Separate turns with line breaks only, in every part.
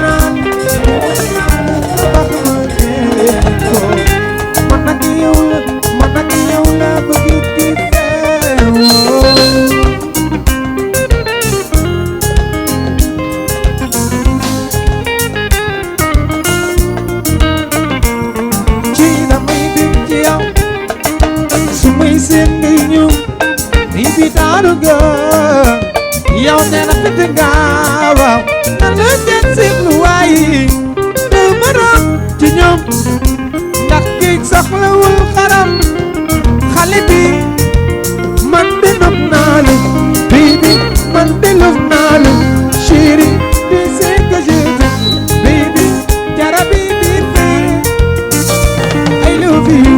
naan man ak yow la bëgg ki ci damay bég ci yow su may seen ngay ñëw bi taaru ga yow nee na fit nga waaw na la jël seetlu waaye du mënoon ci ñoom ndax géej soxlawul xaram xale bi man de nopp naa la baby man de love naa la chéri tu sais que je t'aime baby jara baby I love you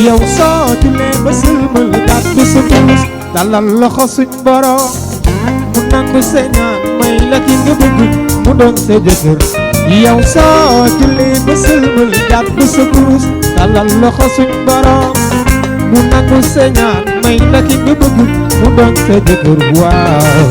yow soo julee ba sëlmal gàddu sa kurus dalal loxo suñ borom mu nangu sa ñaan may la ki nga bëgg mu doon sa jëkkër yow soo julee ba sëlmal gàddu sa kurus dalal loxo suñ borom mu nangu sa ñaan may la ki nga bëgg mu doon sa jëkkër waaw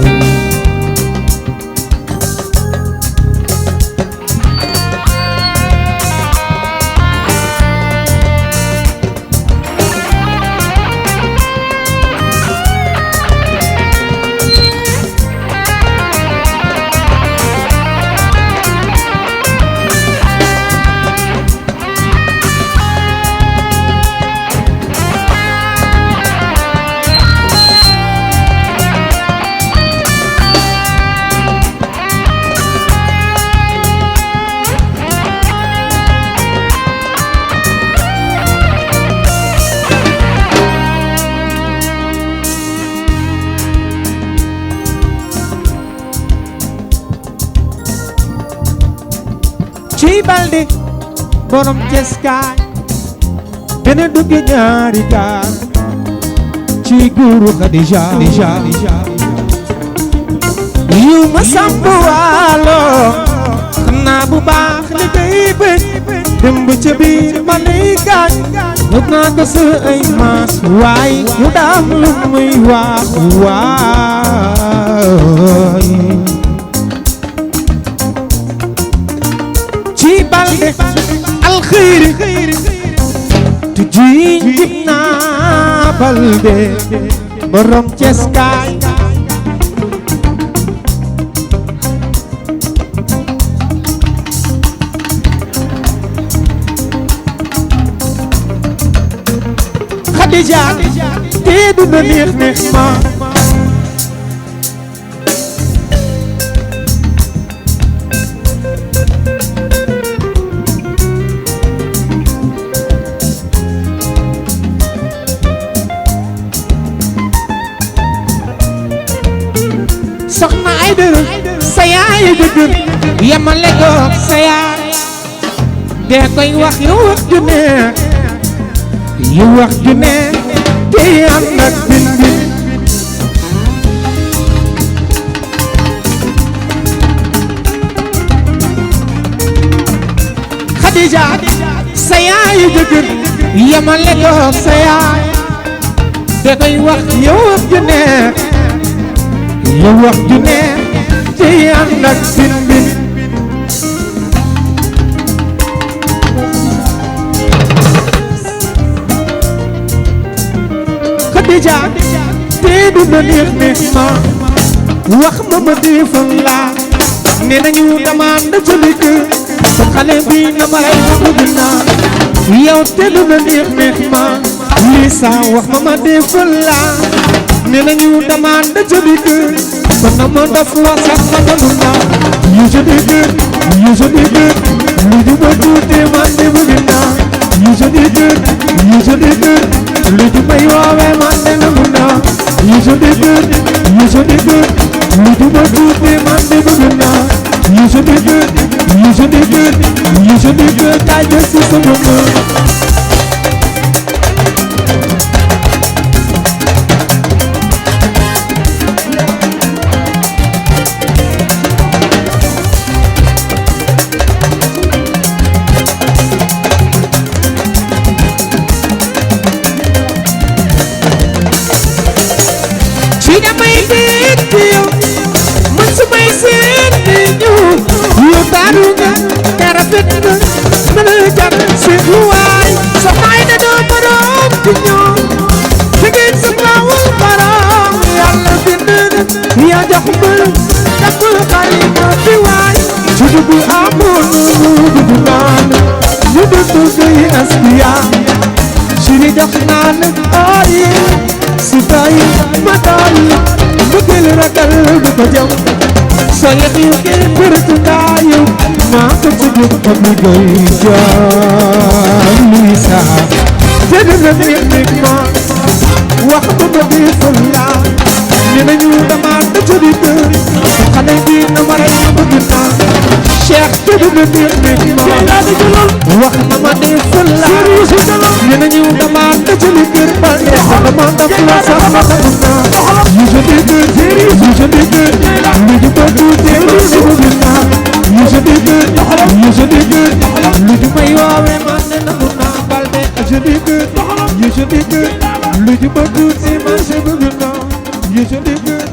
ci balde borom ceskaay dana dugg ñaari gaar ci guru Khadija yu ma samp waalo xam naa bu baax li koy bëj dëmb ca biir ma lay gaañ mut naa ko sa ay maas waay mu daam lu muy wax waay ci balde alxëyri tu jiñ jib naa balde borom ceskaay Khadija te du na neex ma soxna ay dër sa yaay dëgër yamale ko sa yaay de koy wax yu wax ju neex yu wax ju neex te ànd ak bin bin Khadija sa yaay dëgër yamale ko sa yaay de koy wax yu wax ju neex yu wax ju neex te ànd ak bin bin Khadija te du na neex ma wax ma defal la ne nañu dama na jëlik sa xale bi na ma lay bëgg naa yow te du na neex ma lii sa wax ma defal la ne nañu dama na jëlik kon na ma def la sax ma dalu naa yu jëlik lu du ma tuute man de bëgg naa yu jëlik lu du may woowee man de nangu naa yu jëlik lu du ma tuute man de bëgg naa yu jëlik kaay jël si sama kër taaru nga te rafet nga mën a jar seetlu waay soxna yi ne doo borom ci ñoom jigéen sa baawul borom yàlla bind na yaa jox mbër takkul xarima fi waay ci dugg amoon nu dugg naan ñu dugg gay askiya siri jox naan ay si tay ma tay bëggel ragal du ko jam so yëg yu gën përtu ndaayu maa ko ci dugg am ni gay jaam Lisa jënd na nekk ma wax ba ma di ful la ni nañu dama dëjëri kër xale bi na ma rey bëgg naa Cheikh jënd na nekk ma wax na ma di ful la ni nañu dama dëjëri kër ba neex na ma daf la sax ma daf naa yu jëndi kër yu jëndi kër lu ju bëgg teelu si bëgg naa yu jëndi kër yu jëndi kër lu ju may woowee man ne nangu naa balde jëndi kër yu jëndi kër lu ju bëgg si man si bëgg naa yu jëndi kër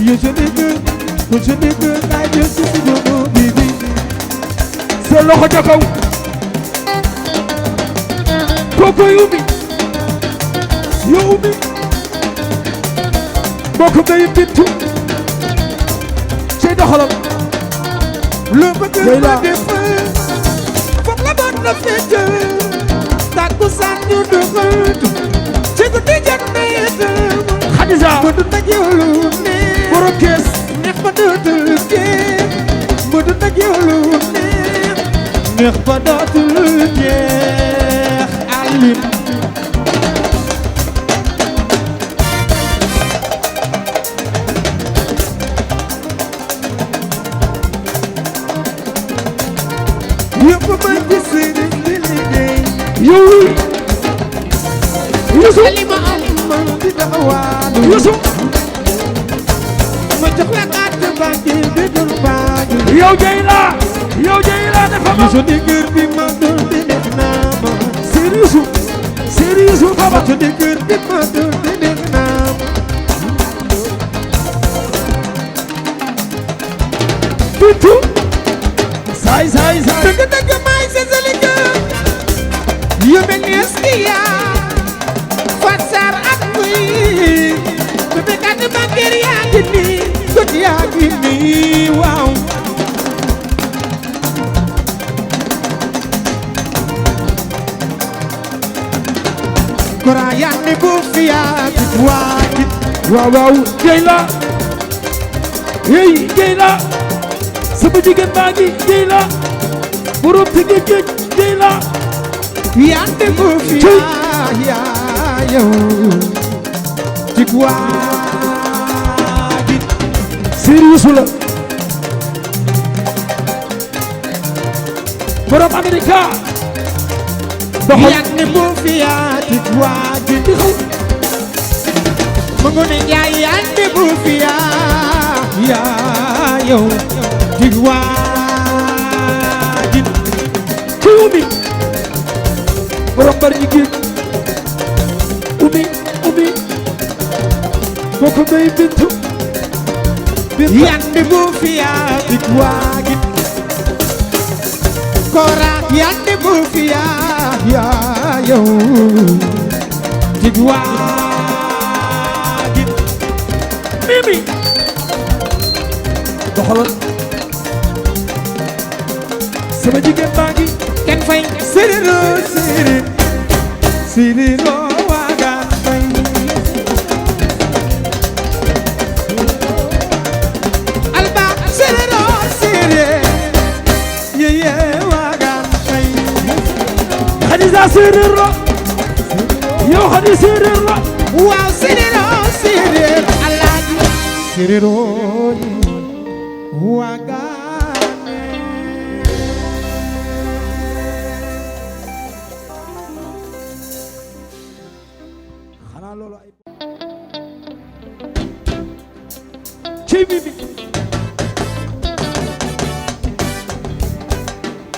yu jëndi kër ku jëndi kër kaay jël si si bëgg bibi sa loxo ca kaw kooku Oumy yow Oumy bokk ngay bintu cey doxalam lu bëgg ma def foog la bon la fecc takku san ñu doxal ci ko di jot na yeetal Khadija ma du nag yow lu ne borom kees neex ba dootul jeex ma du nag yow lu ne neex ba dootul jeex alim yëpp ma gis ni liggéey yow Youssou li ma am man di dawaanu Youssou ma jox la carte banque bi dul baaju yow jey la dafa ma Youssou di kër bi ma dul di def naa ma sérieux baba Youssou di kër bi ma dul di def naa ma tutu say dëgg may sesali kër yu mel ni eskiya fatsar ak muy bébé carte bancaire yaa ngi nii gët yaa ngi nii waaw kora yaa ni bu fi yaa git waa git waaw jey la sama jigéen baa ngi jey la borom ti géej jey la yaa ngi bu fi yaa yow ci waa ji sérieux la borom Amerika yaa ngi bu fi yaa ci waa ji ma ngone njaay yaa ngi bu fi yaa yow ci waa ji Oumy borom bari ñi géej Oumy kooku ngay bintu yandi bu fi yaa dig waagit kora yandi bu fi yaa yow dig waagit Mimi doxalal sama jigéen baa ngi kenn fay siriro waagaan fay alba siriro yeye waagaan fay Khadija siriro yow Khadija siriro waaw siriro alaaji siriro waagaan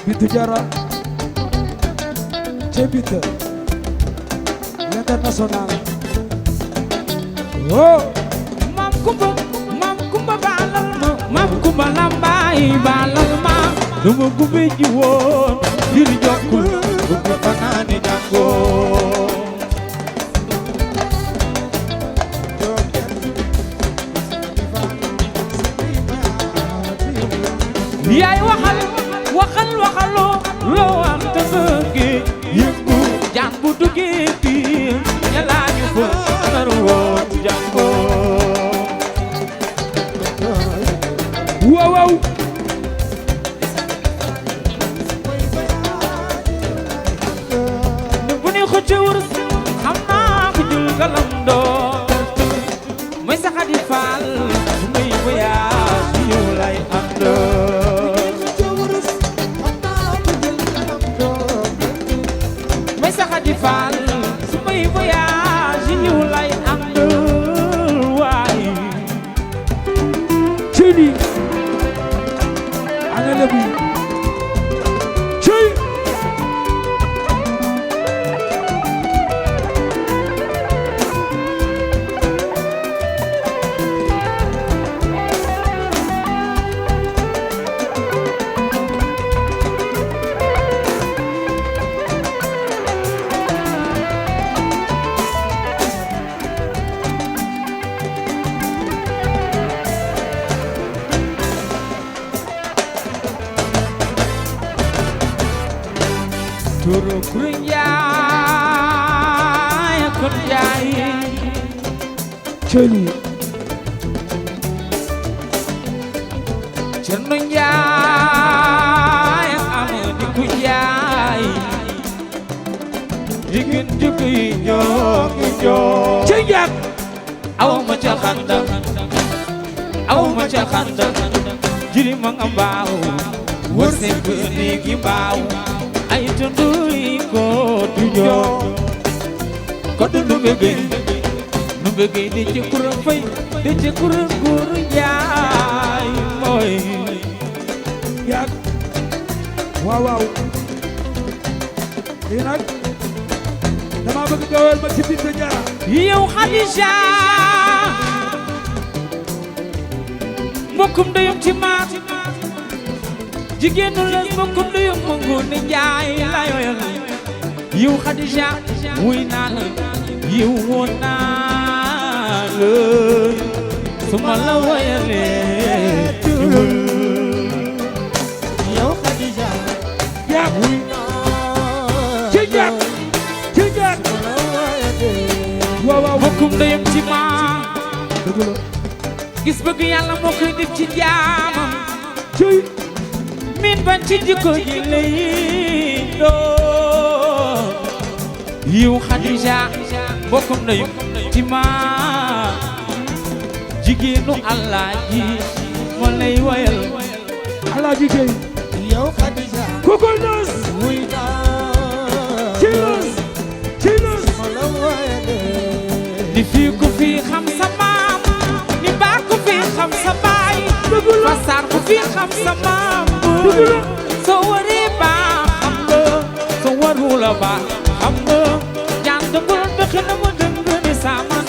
Bintu Jara Cebita International oh Mam Kumba balal ma Mam Kumba lambaay balal ma lu ma gumbe ji woon ngir jokkul gumbe fanaane jàngoo yaay waxaloo loo am te bëggee yëngu jaan bu duggee biir ñalaa ñu fa nar woon jàngoo waaw bu ne ko ci wurus xam naa ko jul galam doo may sa Xadi Faal su may voyage yow lay ànd may sa Xadi Faal su may voyage yow lay ànd waay ci di ana lebu ci turu kuréel yaay kon yaay cëli Cerno Njaay Amadi ku yaay jigéen jukki ñoo ci njàkk aw ma ca xanda jiri ma nga mbaaw wërsëg bu néegi mbaaw ay tunduy ko tuñoo ko dundu bëggee di ci kuréel fay di ci kuréel góoru njaay mooy
yaag waaw lii nag dama bëgg nga wéyal ma ci Binta Jara
yow Xadija mbokkum ndeyum ci maat jigéenu la mbokkum ndeyum ma ngoone njaay la yoyal yow Xadija wuy naa la yow woon naa la suma la woyalee yow Xadija
yaag
wuy
ci jaag waaw
mbokkum ndeyum ci maat
dëgg la
gis bëgg yàlla moo koy def ci jaamam
ciy
min ban ci jikko ji lay doon yiw Xadija mbokkum ndeyum ci maam jigéenu Alaaji moo lay woyal
Alaaji Gey
yow Xadija
ku koy nas
wuy
ci nas
moo la woyale ni fii ku fii xam sa maam ni baar ku fii xam sa baay fasaar ku fii xam sa maam soo waree baax xam nga soo warula baax xam nga jaan dëggul dëkk na mu dëng ni saaman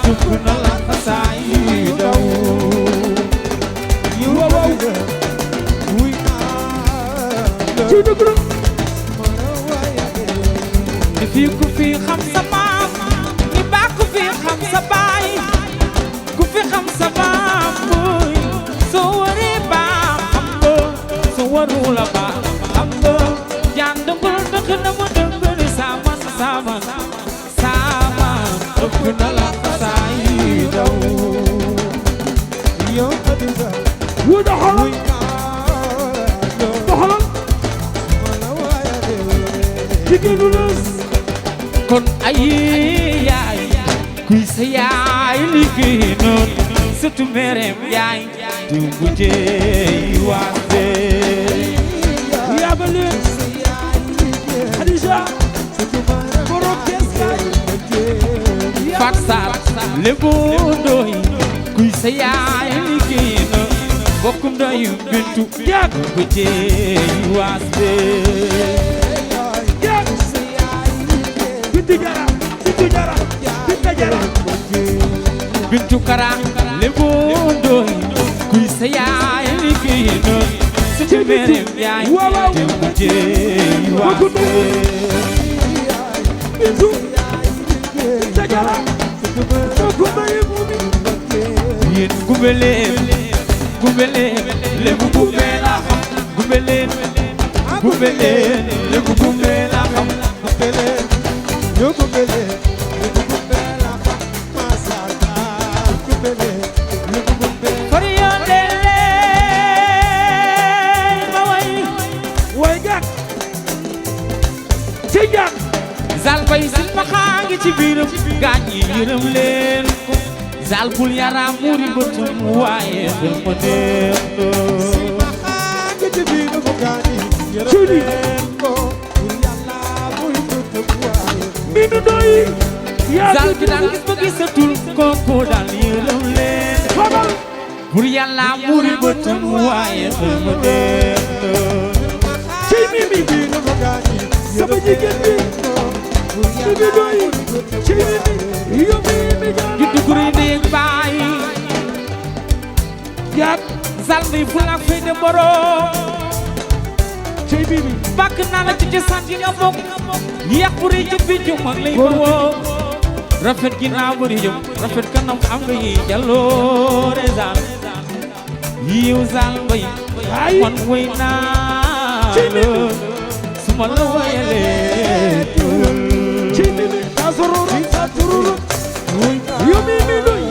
tukk na la fasaay daw yu waw wuy
ci dëgg la
ni fii ku fii xam sa maam ni baax ku fii xam sa baay ku fi xam sa maam buy soo waree baax xam nga soo warula baax xam nga jaan dëggul dëkk na mu dëng ni saaman tukk na la fasaay daw yow Xadija
wu doxalal jigéenu nas
kon ay yaay kuy sa yaay liggéey noonu surtout mereem yaay du bu jeey waase
yaa ba leen Xadija borom kees kaay
Fat Sarr lébu ndooy kuy sa yaay liggéey noonu bokkum ndoyu bintu
yaag
du bu jeey waase
yaag Binta Jara
bintu kara lébu ndooy kuy sa yaay liggéey ci merim yaay te mu jeey waa
Isu Sagara Kumbaye Mumi
yéen gumbeleen lébu gumbe la xam gumbeleen lébu gumbe la xam
Gumbeleen yo gumbeleen lébu gumbe la xam masaka gumbeleen lébu gumbe
far yonde leen ma
way gat ci gat
zal bay sil ma xaangi ci biiram gaañ yi yërëm leen ko zal bul yaram muri bëtum waaye xel ma neex na
ma xaangi ci biiram gaañ yi yërëm leen ko pour yàlla muy bëtum waaye mi nu doy
zal bi daan gis ba gisatul kooku daal yërëm leen
xamal
pour yàlla muri bëtum waaye xel ma neex na
ci mi biiram gaañ yi sama jigéen bi mi doy ci mi yo mi
juddu guri ndéeg baay
yaat
zal mi fulak fay de borom
ci bibi
bàkk naa la ci cosaan yi nga bokk yàq bu rëy ci biir mag lay bawoo rafet ginnaaw bari jëm rafet kanam am nga yi jaloore zal yiw zal bay man way naa la suma la wayalee
ci bibi asururu yo mi doy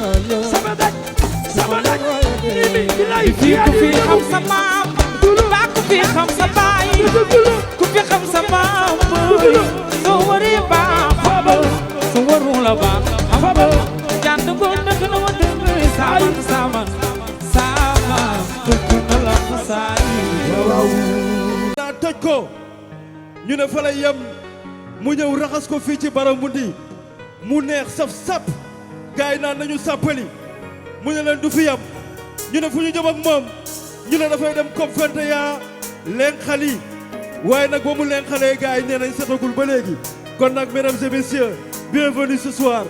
sama daj mi dilay
fii ku fi xam sa maam baa ku fi xam sa baay ku fi xam sa maam soo waree baax xabal soo waru la baax xabal jànd boo dëkk na ma dëkk saaman dëkk na la fa saay
naa toj ko ñu ne fa lay yem mu ñëw raxas ko fii ci Baramundi mu neex saf sap gaay naan nañu sàppali mu ne leen du fi yem ñu ne fu ñu jëm ak moom ñu ne dafay dem COP 21 leen xali waaye nag ba mu leen xalee gaay nee nañ setagul ba léegi kon nag mesdames et messieurs bienvenue ce soir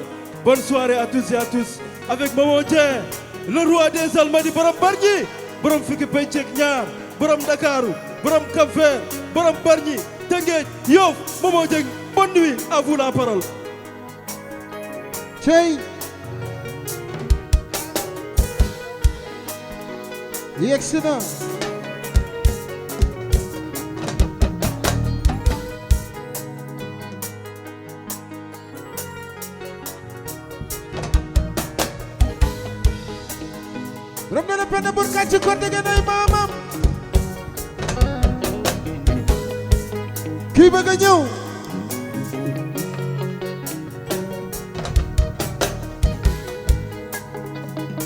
bonne soirée à tous et à tous avec Momo Dieng le roi des Almadies borom Bargny borom fukki penc ak ñaar borom Dakaru borom Cap-Vert borom Bargny Tëngéej Yoff Momo Dieng bonne nuit à vous la parole.
cey yegsi na rom na pende bur kàcc ko dege nay maamam kii bëgg a ñëw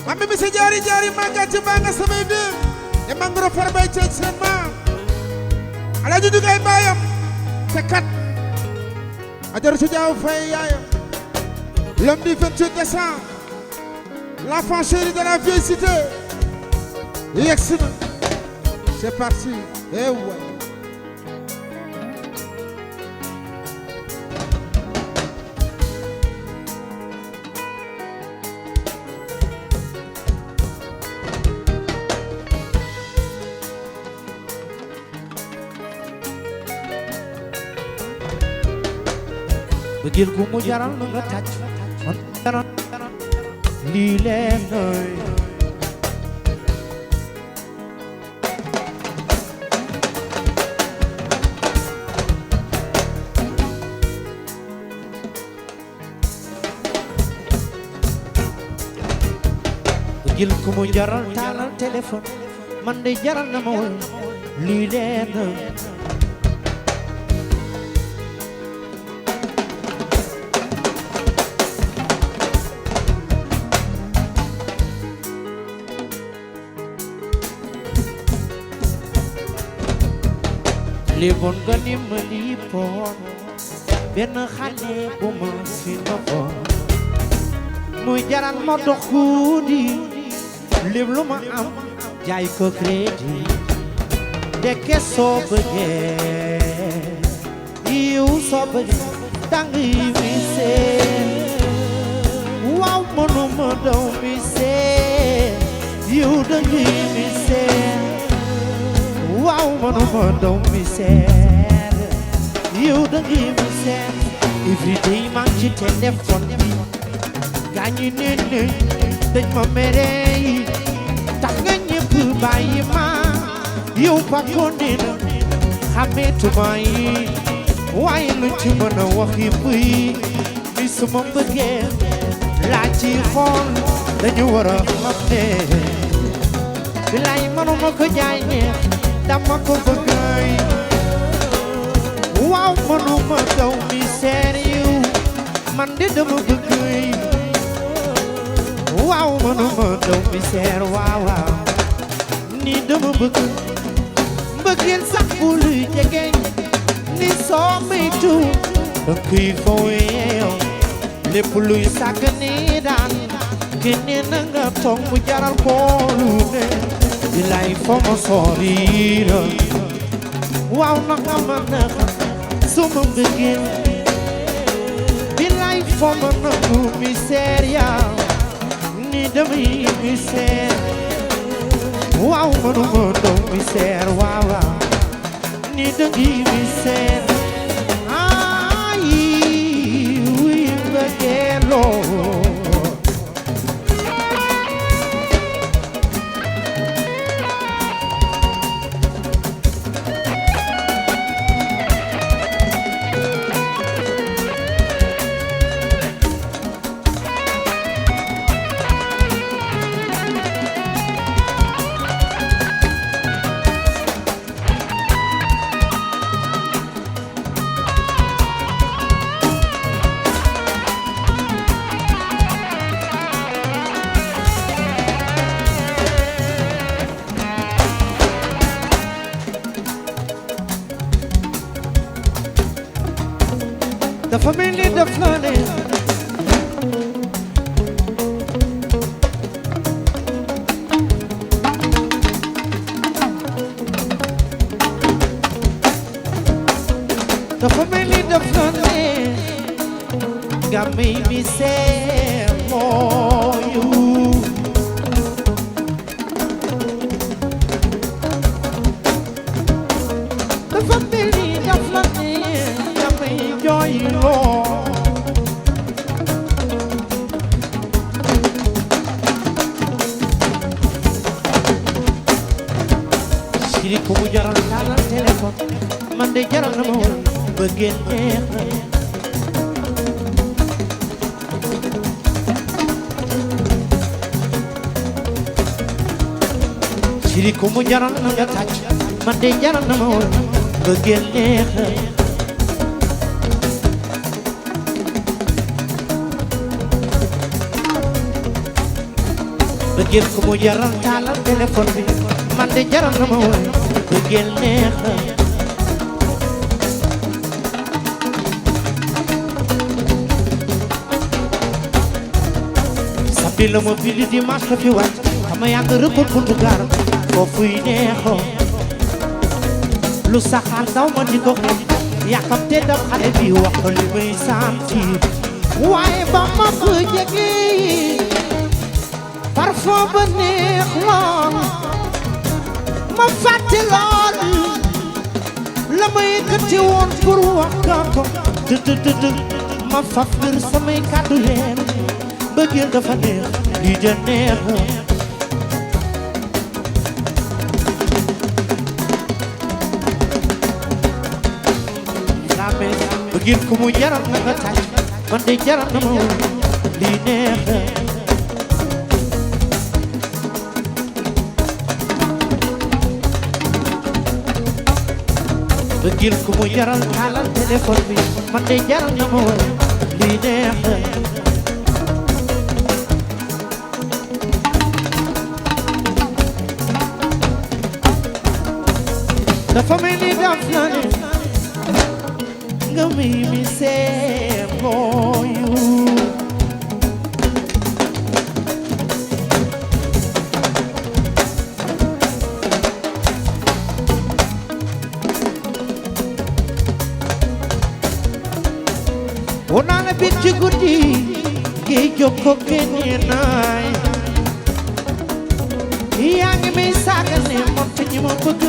mami mi si jaari maa gàcc maa nga samay biir e mangoro far bay ceej seen maam ala ju dugay baayam te kat ajar su jaaw fay yaayam l'homme du 28 décembre l'enfant chéri de la vieille cité yegsi na c'est parti eh ouais
bëggeel ku mu jaral na nga tàcc man jaral lii leen nooy bëggeel ku mu jaral taalal téléphone man de jaral na ma woon lii leen nooy li bon nga ni ma lii poon benn xale bu ma fi noppoon muy jaral ma dox guddi lim lu ma am jaay ko crédit ndekke soo bëggee yiw soo bëggee dang yi mi seen waaw mënuma daw mi seen yiw dang yi mi seen waaw manuma daw mi seet yow da ngi mi seet every day man ci téléphone bi gaañi nene dañ ma mere yi tax nga ñëpp bàyyi ma yow ba ko nena xameetuma yi waaye lu ci mën a wax yëpp yi ni suma bëggee laa ci xool dañu war a xam ne bilaay manuma ko jaay ne dama ko bëggay waaw manuma daw mi sérieux man de dama bëggay waaw manuma daw mi seer waaw waaw ni dama bëgg mbëggeel sax bu luy jegeñ ni soo maytu danga koy fowee lépp luy sàgg ni daan génne na nga toog mu jaral ko lu ne bilaay foo ma soriira waaw na nga ma nax suma mbëggeel bilaay foo ma nangu miseria ni damay misère waaw manuma doon misère waaw waaw ni dangi misère ay wuy mbëggeeloo dafa mel ni daf la ne dafa mel ni daf la ne nga may mi seer mooyu dafa mel ni daf la ne nga may jooy loo siri ko mu jaral taalal téléphone man de jaral na ma woon bëggee neex na siri ko mu jaral na nga tàcc man de jaral na ma woon bëggee neex na bëggee ko mu jaral taalal téléphone bi man de jaral na ma woon bëggee neex na bi la ma bili dimanche la fi wàcc xama yàgg rëppal buntu gaar foofuy neexoo lu saxaar daw ma di ko xam yàkkam te dam xale bi wax ko li may sentir waaye ba ma ko jege parfum ba neex lool ma fàtte lool la ma yëkkati woon pour wax ko dëdëdëdë ma faf bir samay kàddu leen bëggeel dafa neex lii de neex la me bëggeel ku mu jaral na nga tàcc man de jaral na ma woon lii neex bëggeel ku mu jaral taalal téléphone bi man de jaral na ma woon lii neex dafa mel ni daf la ne nga mi seer mooyu wona la bit ci guddi gi jokko keneen naay yaa ngi may saaga ne moom te ñi ma bëgg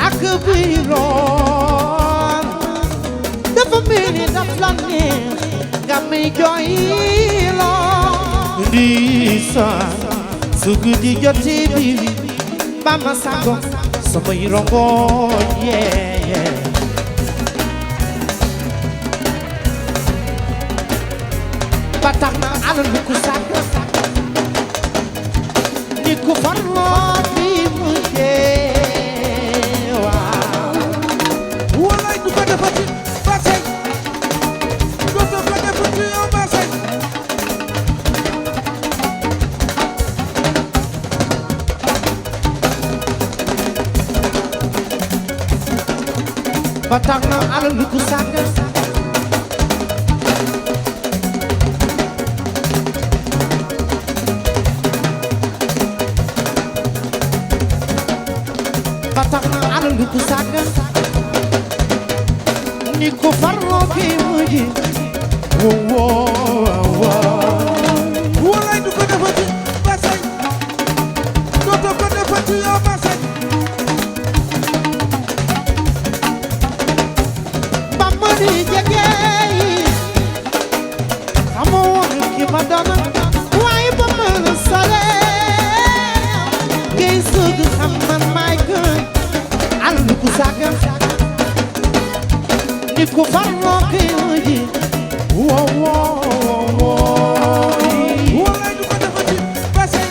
ak biiroon dafa mel ni daf la neex nga may jooyloo di sa su guddi jotee bi ba ma sago samay rongoñ yee ba tax na alal bu ku sàkk ni ku farloo fi mu jee waaw
walaay du ko defati ba say dootoo ko defati yow ba say
ba tax na alal bu ku sàkk ba tax na alal bu ku sàkk ni ku farloo fi mu jee
walaay du ko defati ba say dootoo ko defati yow ba say
ba ma di jege yi xamoo woon ki ma doon waaye ba ma la sale ngay sëgg xam man maay gën alal bu ku sàkk ni ku farloo fi mu jee
walaay du ko defati ba say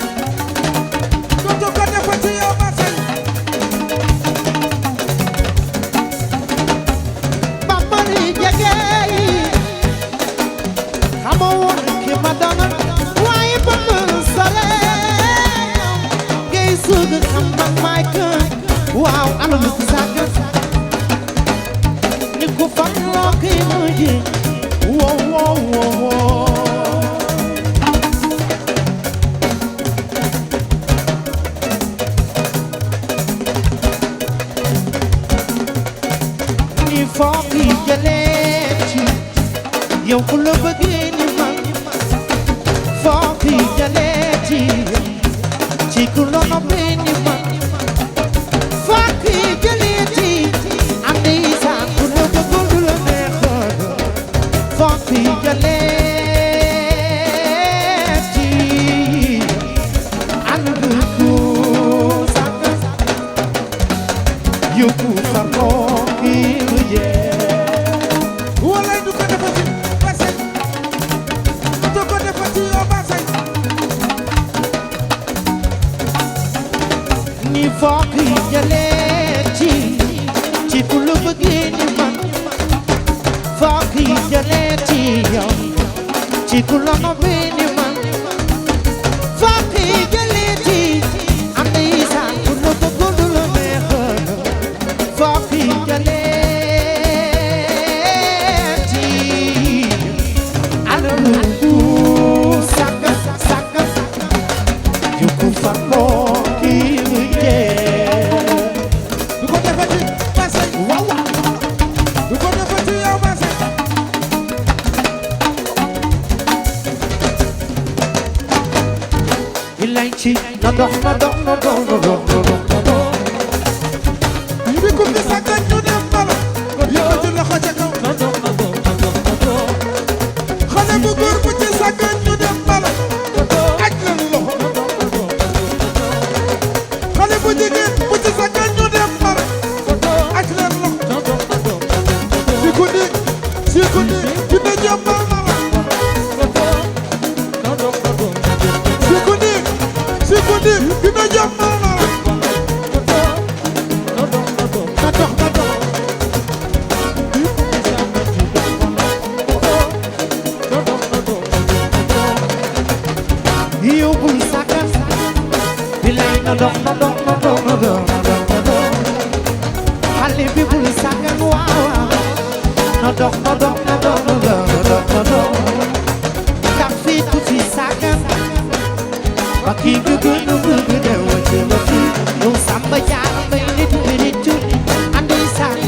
dootoo ko defati yow ba say
ba ma di jege yi xamoo woon ki ma doon waaye ba ma la sale ngay sëgg xam man maay gën waaw alal bu ku sàkk ni ku farloo fi mu jee ni foog yi jëlee ci yow ku la bëggee ni man foog yi jëlee ci ku la noppee ni man foog yi jëlee ci am na isaan ku la bëggul du la neexoon foog yi jëlee ci am na ku sàkk yow ku farloo
walaay du ko defati ba say dootoo ko defati yow ba say
ni foog yi jëlee ci ku la bëggee ni man foog yi jëlee ci yow ci ku la noppee ni man foog yi jëlee ci am na isaan ku la bëggul du la neexoon foog yi jëlee ci alal bu sàkk yu ku farloo ki mu jee
du ko defati ba say
waaw
du ko defati yow ba say
ilay ci na dox na dox na dox na dox na dox na dox
bi ku fi sàggan ñu dem bala yëkkati loxo ca kaw xale bu góor bu ci sàggan ñu dem bala aj leen loxo xale bu jigéen bu ci sàggan ñu dem bala aj leen loxo si ku ni dina jëmbal na la si ku ni dina jëmbal na la
na dox na dox yow bul sàkkan bilay na dox na dox na dox na dox na dox xale bi bul sàkkan waaw na dox na dox na dox na dox na dox ndax fii ku fi sàkkan ba kii nga gën a bëgg de wàcce la fii yow samba jaar may nit bi nit junni andi sàkk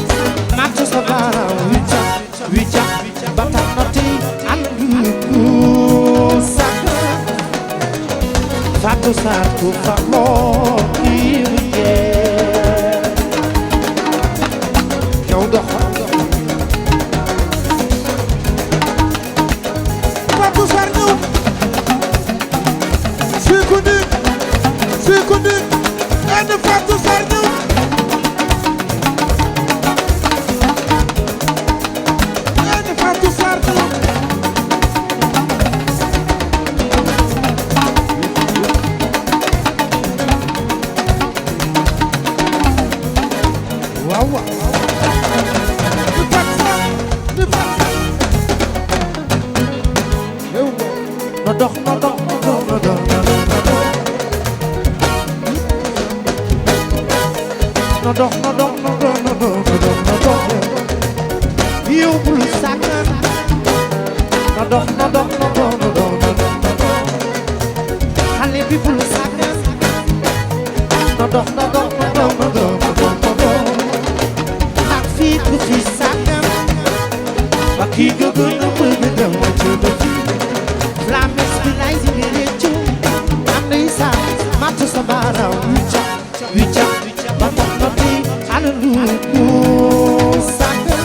màcc sa baaraam wicca ba tax na tey andu ku sàkk Fatou Sarr ku farloo kii mu jee
Gaynde Fatou Sarr ñëw Gaynde Fatou Sarr ñëw
waaw waaw
di fat di fat
na dox na dox na dox na dox na dox na dox na dox na dox na dox yow bul sàggan na dox na dox na dox na dox na dox xale bi bul sàggan na dox na dox na dox na dox na dox ndax fii ku fi sàggan ba kii nga gën a bëgg dem ci ba fii Flames bi lay di réccu am nay sa mat sa baaraw wicca ba tax na fi alalu ku sàggan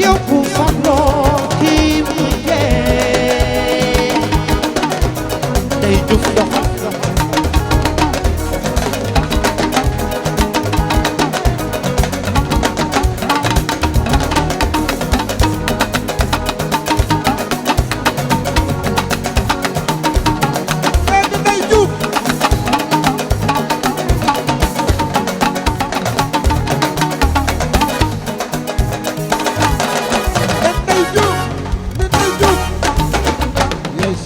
yow ku farloo kii mu dee day duf doxal
Gaynde Ndey Juuf Ndey Juuf Ndey Juuf yes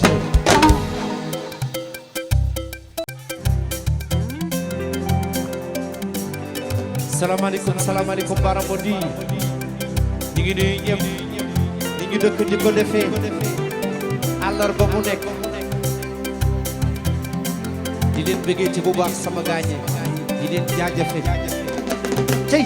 salaamaaleykum salaamaaleykum Baramondi ñu ngi nuyu ñëpp ñu ngi dëkk di ko defee àllarba mu nekk di leen bëggee ci bu baax sama gaañe di leen jaajëfe cey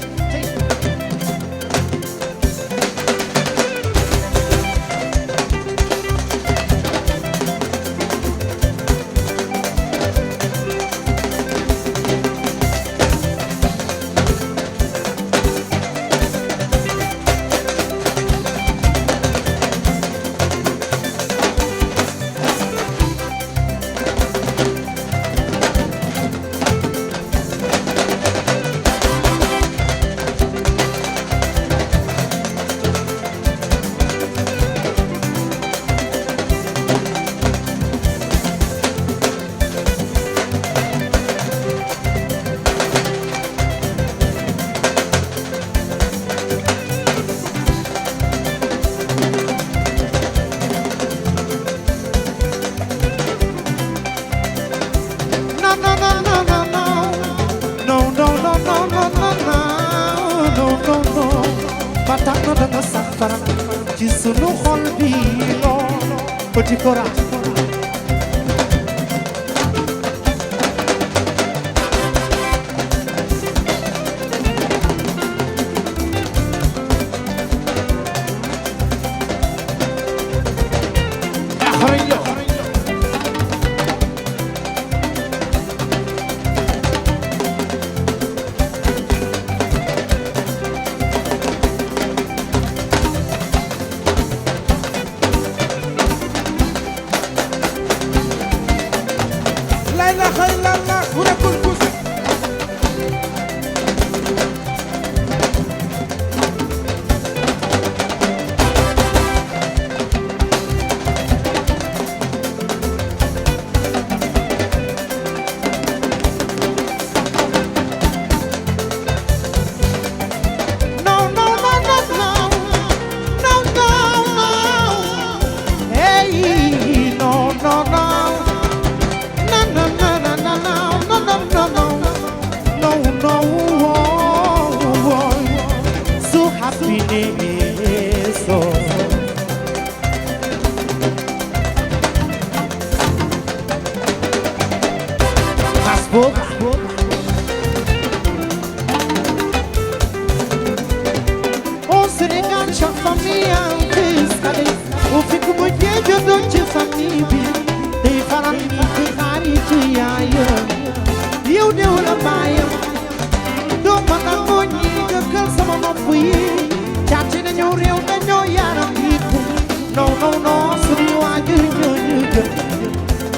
Patano danga safara ci sunu xol bi lool Petit Cora O Sénégal, chaque famille a un fils cadet. O fico muito de de família. They falam que carinho e eu deu na baia. Do manda bonita que sama não fui. Chachi na nyo real na nyo yara pico. No, suri wa nyo.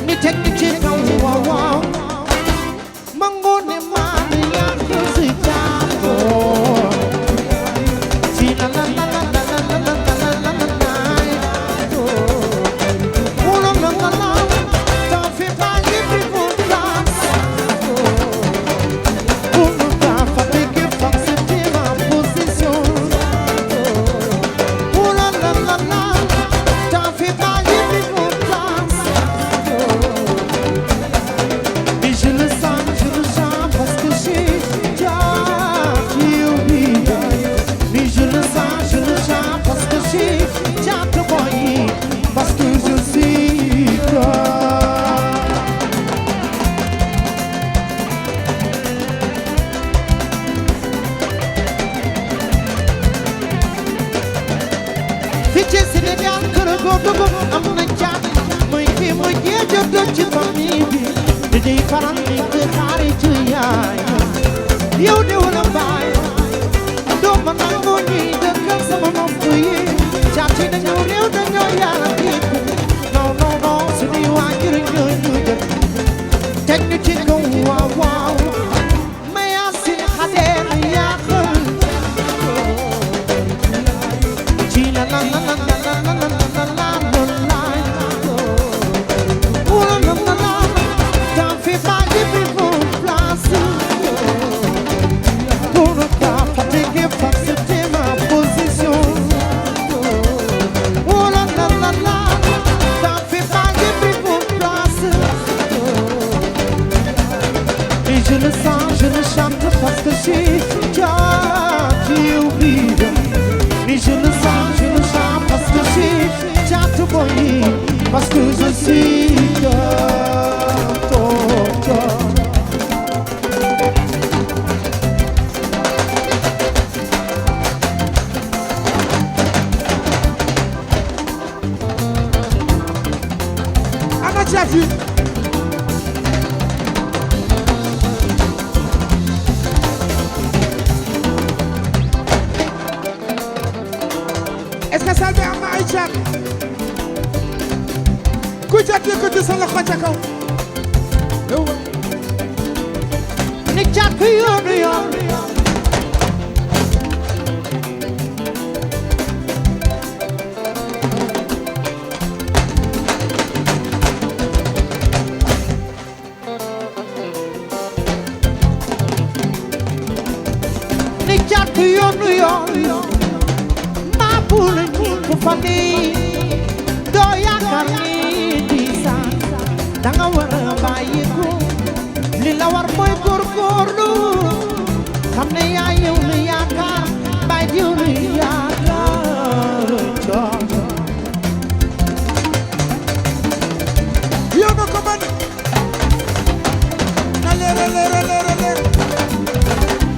Ni tek ni chika wow. dogo am na caat mooy kii mooy kii juddoo ci famille bi di di faral di xaaritu yaay yow de wala baay doo ma nangoo ñuy dëkkal sama nopp yi caat yi dañoo réew dañoo yàlla képp non non non suñuy waajur ñoo ñu jël teg ñu ci kaw waaw waaw maya si xadeen yàqal ci la la la la la la la la la t'en fais pas j'ai pris mon place pour ne pas fatiguer c'était ma position oh la la la la t'en fais pas j'ai pris mon place et je le sens je le chante parce que j'ai déjà oublié et je le sens je le chante parce que j'ai déjà oublié parce que je suis
est-ce que ça veut am na ay caat ku caat yëkkati sa loxo ca kaw
ni caat ku yoonu yoon ni caat ku yoonu yoon maa buule ñi ku fandi doo yaakaar ni di saa danga war a bàyyi ko li la war mooy góorgóorlu xam ne yaa yow la yaakaar bàyyi diw la yaakaar coono
yow nga ko man na leer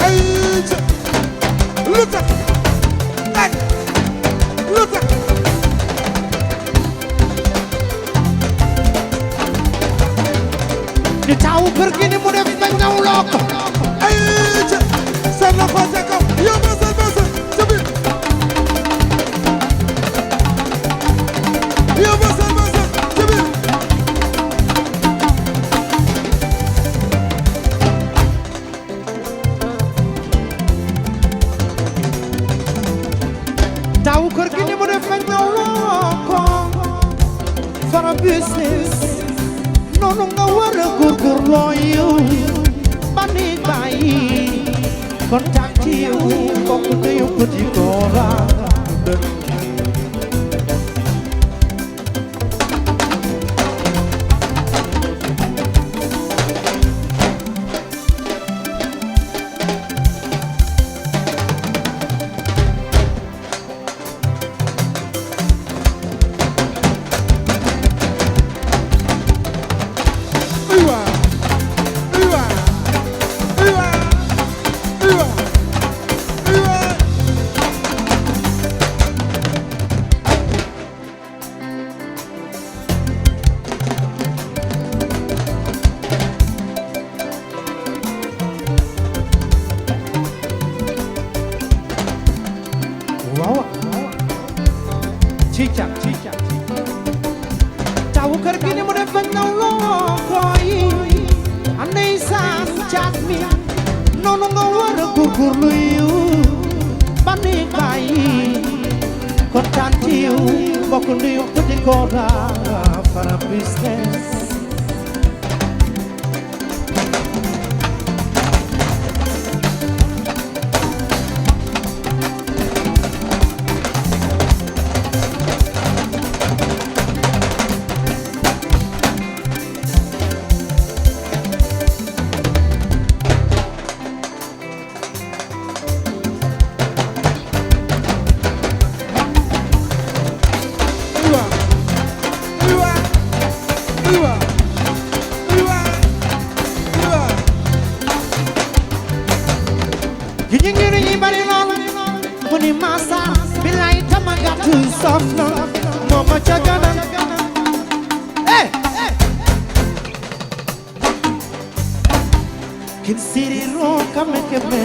ay lu tax ay lu tax
ni taawu kër gi ni mu def ba ñaw loo ko
ay sa loxo ca kaw yow ba sa ca biir yow ba sa ca biir
taawu kër gi ni mu def ba ñaw loo ko for a business noonu nga war a góorgóorloo yow ba ni bàyyi kontaan ci yow bokk na yow petit Kora cica tawu kër gi ni mu def ba ñaw loo koy anday saan caat mi noonu nga war a góorgóorlu yu ba ni bàyyi kontaan ci yow bokk nuyu petit Kora fara business ma ca kanam eh kin siriro kame keme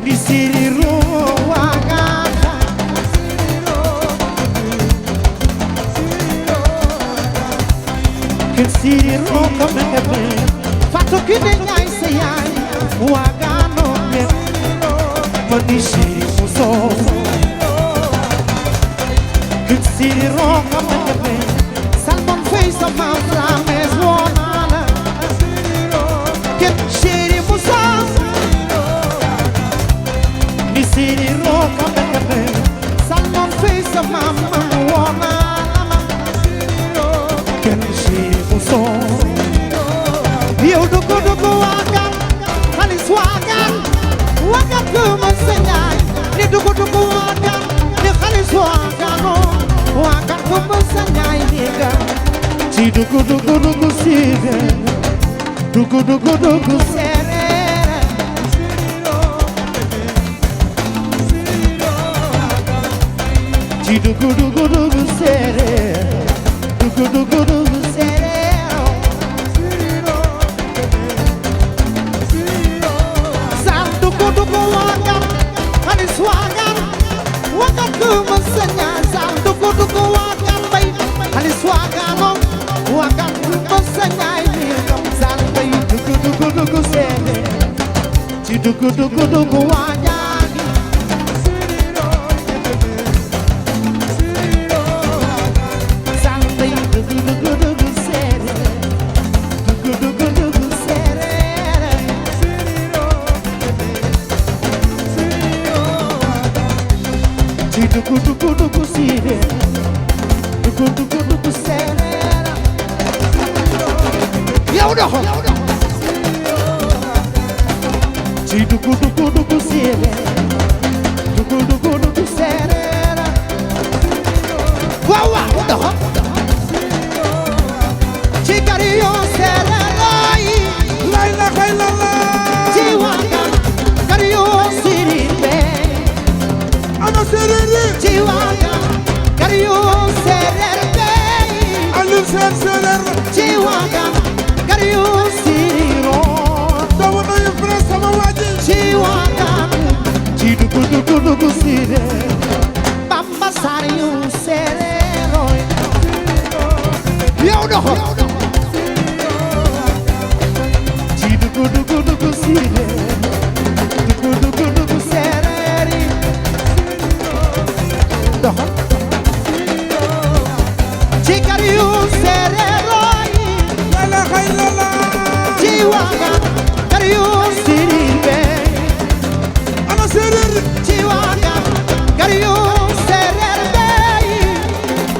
ni siriro wagata kin siriro kame keme fato kine nyai se yai wagano me mani siri muso kin siriro kame keme salmon face of my flames wanana kin siri muso ni siriro kame keme salmon face of my wanana kin siri muso eu dugu wagan halis wagan wagan kuma senyai ni dugu wagan ni halis wagan wagan kuma senyai niga ci dugu sire dugu sere ci dugu sere dugu sere dugu wagan halis wagan wagan kuma senyai sal dugu wagan bay halis wagan wagan kuma senyai niga sal bay dugu sere ci dugu wagan sal bay dugu sere dugu sere ci dugu sire dugu sere yow doxo ci dugu sire dugu sere waaw waaw doxo ci kariyo sere
la ilaha illallah
ci wagan kariyo siri be
ana serere
ci wagan kariyo sere be
alu serer
ci wagan kariyo siri ro
dama noy frère sama waji
ci wagan ci dugu sire bamba sariyo sere ro yow doxo ci dugu sire dugu sere doxo ci kariyo sere ro
la ilaha illallah
ci wagan kariyo siri be
ana serere
ci wagan kariyo sere be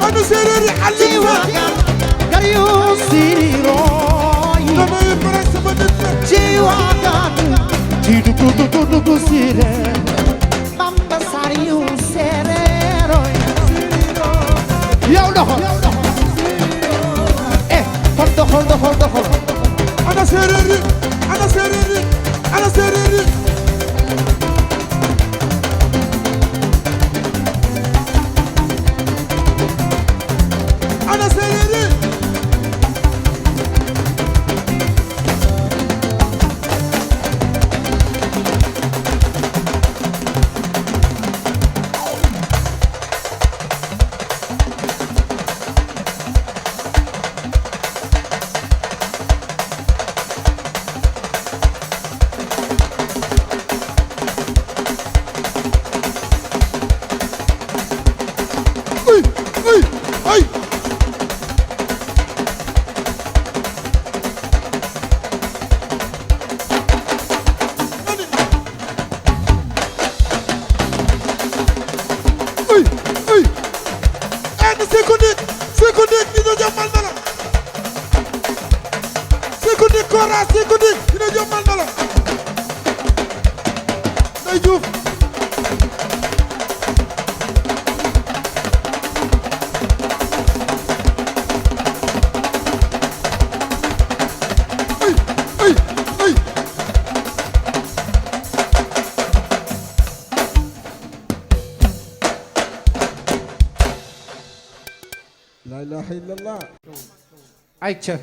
ana serere alu
ci wagan kariyo siri ro
dama noy frère sama dëkk
ci wagan ci dugu sire bamba sariyo sere ro yow doxo kon doxol
ana serere ana serere ana serere ana serere La ilaha illallah.
ayca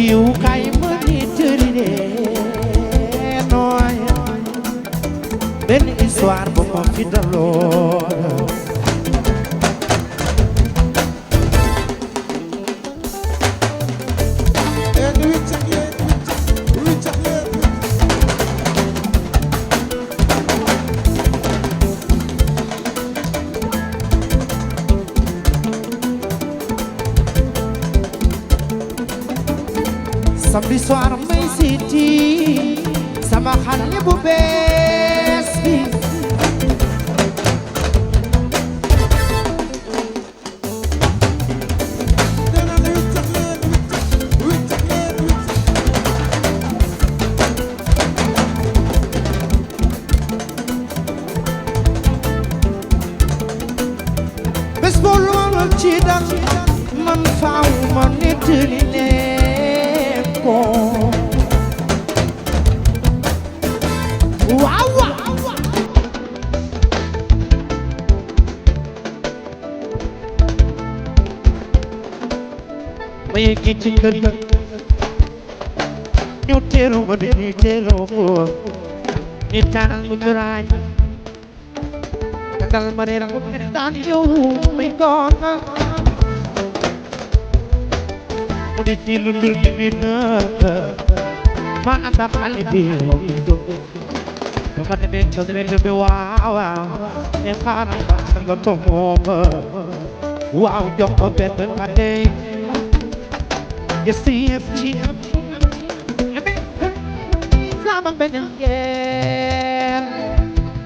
you kay mani tëride nooy benn histoire bu ma fi daloon samedi soir may seeti sama xale bu bees bi bés boo loolu ci dal man faaw ma nettali wow ma yegg ci kër ga ñu teeru ma di ñu teeru ko ñu taal mu biraay dal ma reer ko daan yow mi goona mu di ci lu dul di ma ànd ak xale bi ma demee ca mbedd bi waaw ne xaaral ma nga toog moom waaw jox ko benn xale gëstu yëpp ci sama benn yeer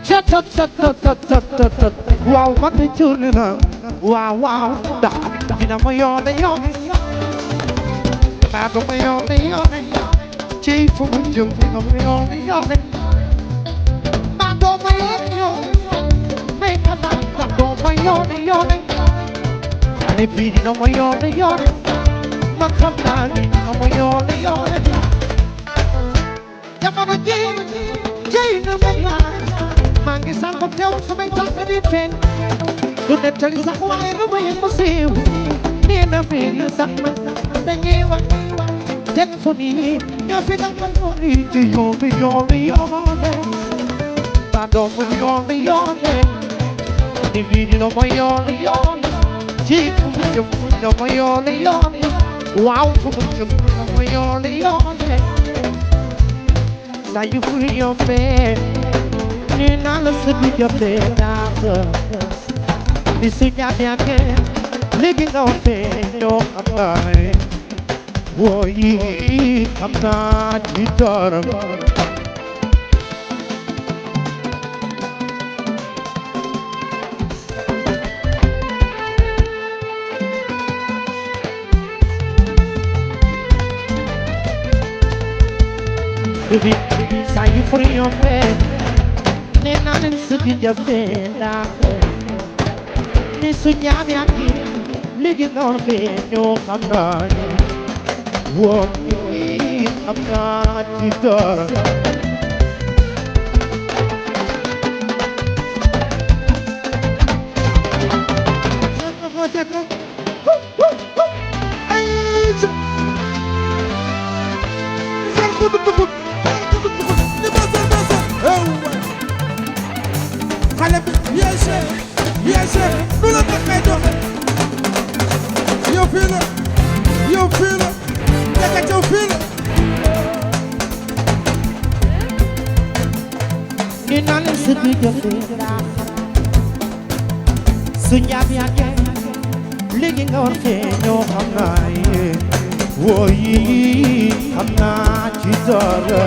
cat waaw ma di cuurni na waaw ndax dina ma yoone maa ko ma yoone ci fu mu jëm dina ma yoone maa doo ma yoone may ka maa doo ma yoone xale bi dina ma yoone ma xam naa ni dina ma yoone jamono ji na ma laaj maa ngi sànq teew samay tànk di feeñ du nettali sax waaye lu ma yëg ma siiw nee na mel sax ma dañuy wax téléphone yi ñoo fi dal ma noonu ci yoone ba doomu yoone di bii dina ma yoone ci fu mu jëm dina ma yoone waaw fu mu jëm dina ma yoone saa yu fu yombee nee naa la sa bi jotee naa bi su ñaamee léegi nga waxee ñoo xam naa ne woo yi xam naa ci dara bi saa yu fu yombee nee naa leen sa bi jotee naa ni su ñaamee léegi nga waxee ñoo xam naa ne woo yi xam naa ci dara
xale bi yeese nu la taxee doxe yow fii la nekk yow fii la
ni naa leen sa bi jotee su ñaamee léegi nga waxee ñoo xam naa ne woo yi xam naa ci dara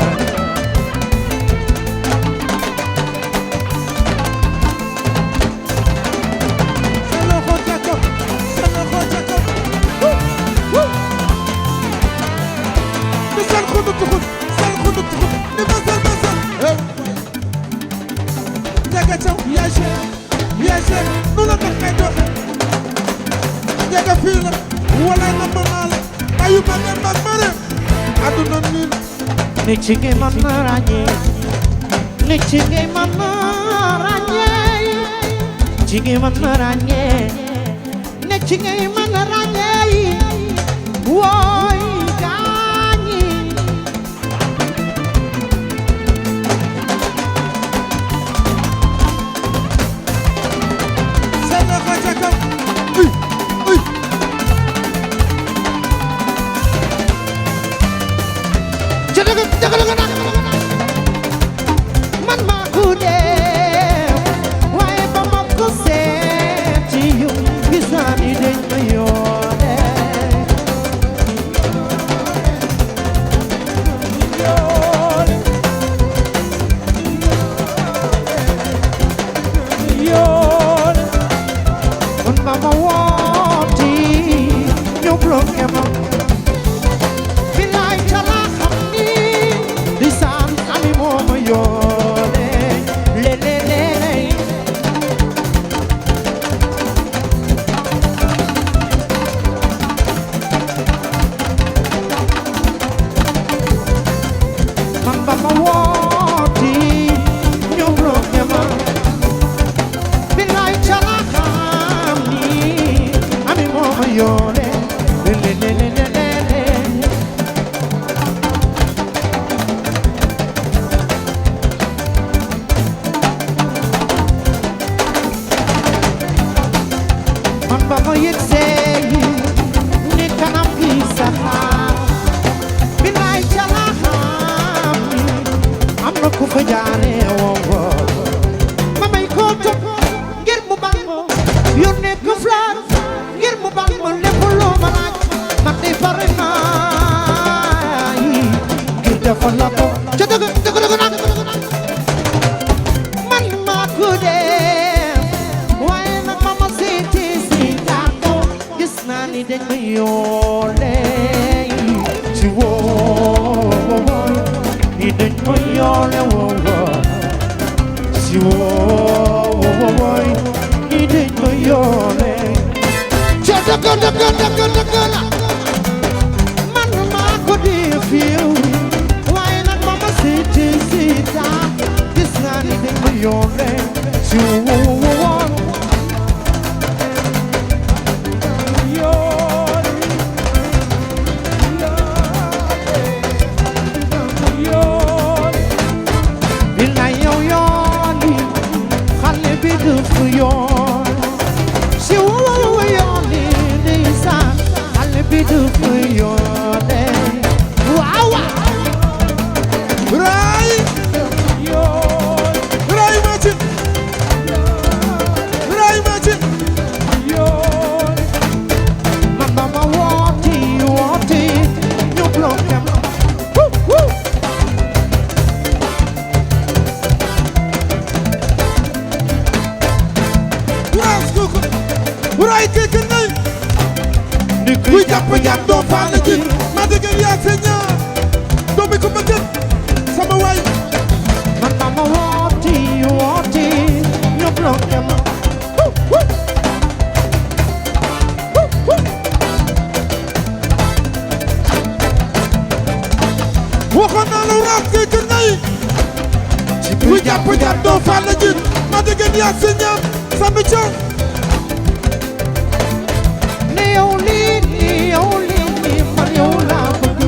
fii la wala na mën naa la ayu ma ngeen mag mare aduna niin
nit ci ngay mën na ràññee nit ci ngay mën na ràññee ci ngay mën na ràññee nit ci ngay mën na ràññee wooy gaañi
seen loxo ca kaw
man maa ko dee waaye ba ma ko seet ci yow gis naa ni dañ ma yoole yoole man ba ma wooti ñu bloqué ma bilaay cala xam ni di saan ami moo ma yoole lelelele man ba ma wooti ñu bloqué ma bilaay cala xam ni ami moo ma yoole lelelele man ba ma yegsee ni kanam gi saxaar bilaay cala xam ni am na ku fa jaare woo ma may ko topp ngir mu bal ma yónnee ko fleur ngir mu bal ma lépp loo ma laaj man de pare naa yi ngir defal la ko ca dëgg nag man maa ko dee waaye nag ma ma seeti si tàkko gis naa ni dañ ma yoole ci woo ni dañ ma yoole woo ci woo ni dañ ma yoole ca dëgg la man maa ko dee fiiw waaye nag ma ma seeti si tàkko gis naa ni dañ ma yoole ci woo billaay yow yooni xale bi dëf yoon si woo yooni ndeysaan xale bi dëf yoone waaw
raay
yoon
raay ma ci
yoon man ba ma wooti ñu bloqué ma
raas kuku raay keke nay kuy jàpp jàpp doo faale ji ma dégg yaa se ñaar doomi ko bëgg sama waay
man ba ma wooti ñu bloqué ma
waxoon naa la raas keke nay kuy jàpp jàpp doo faale ji ma dégg yaa se ñaar sama coow
ni yow lii man yow laa bëgg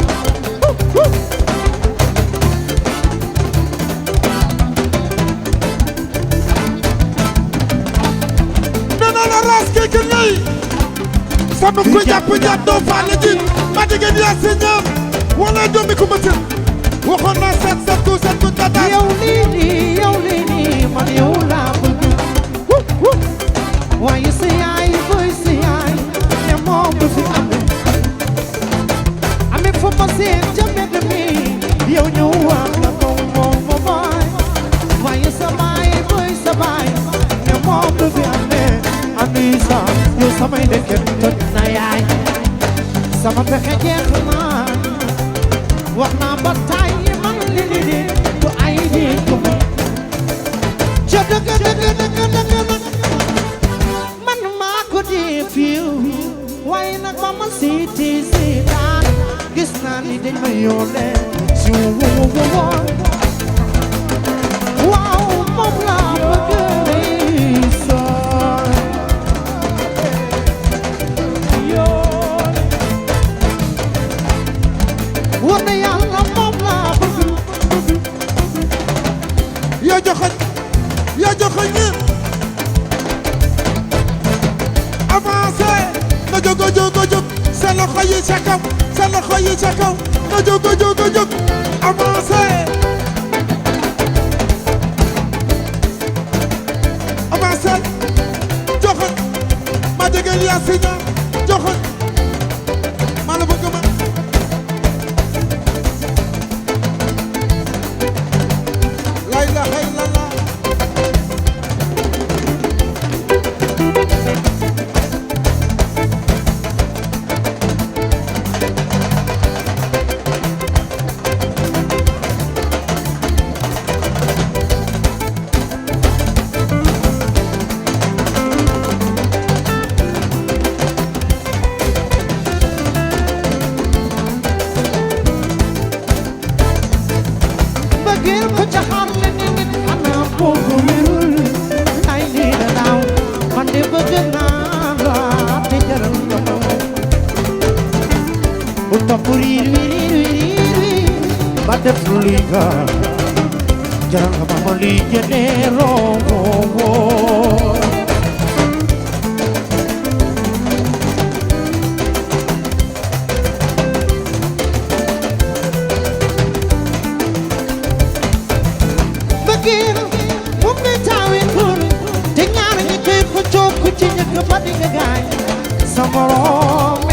nee naa la raas keke nay sama kuy jàpp jàpp doo faale ji ma dégg yaa se ñaar wala doomi ko bëgg waxoon naa set ku tata
yow lii man yow laa bëgg waaye sa yaay boy sa yaay ne moom du fi ame fa ma seen ca mbedd mi yow ñëw wax la ko moom mooy waaye sa baay boy sa baay ne moom du fi Anisa yow samay dëkk toj na yaay sama pexe jeex na wax naa ba tàyyi man li du ay di ko ca dëgg man maa ko di fiiw waaye nag ba ma siiti siitaan gis naa ni dañ ma yónnee si woon waaw moom laa bëgg ndeysaan war na yàlla moom laa bëgg
yaa joxoñ ñi avancé na jóg seen loxo yi ca kaw na jóg avancé joxoñ ma dégg yaa siña joxoñ ma la bëgg ma la ilaha illallah
Jangan kamu lihat nerowo. Begin, mungkin tawin pun, dengan ini kucuk kucingnya kembali gagai sama Rome.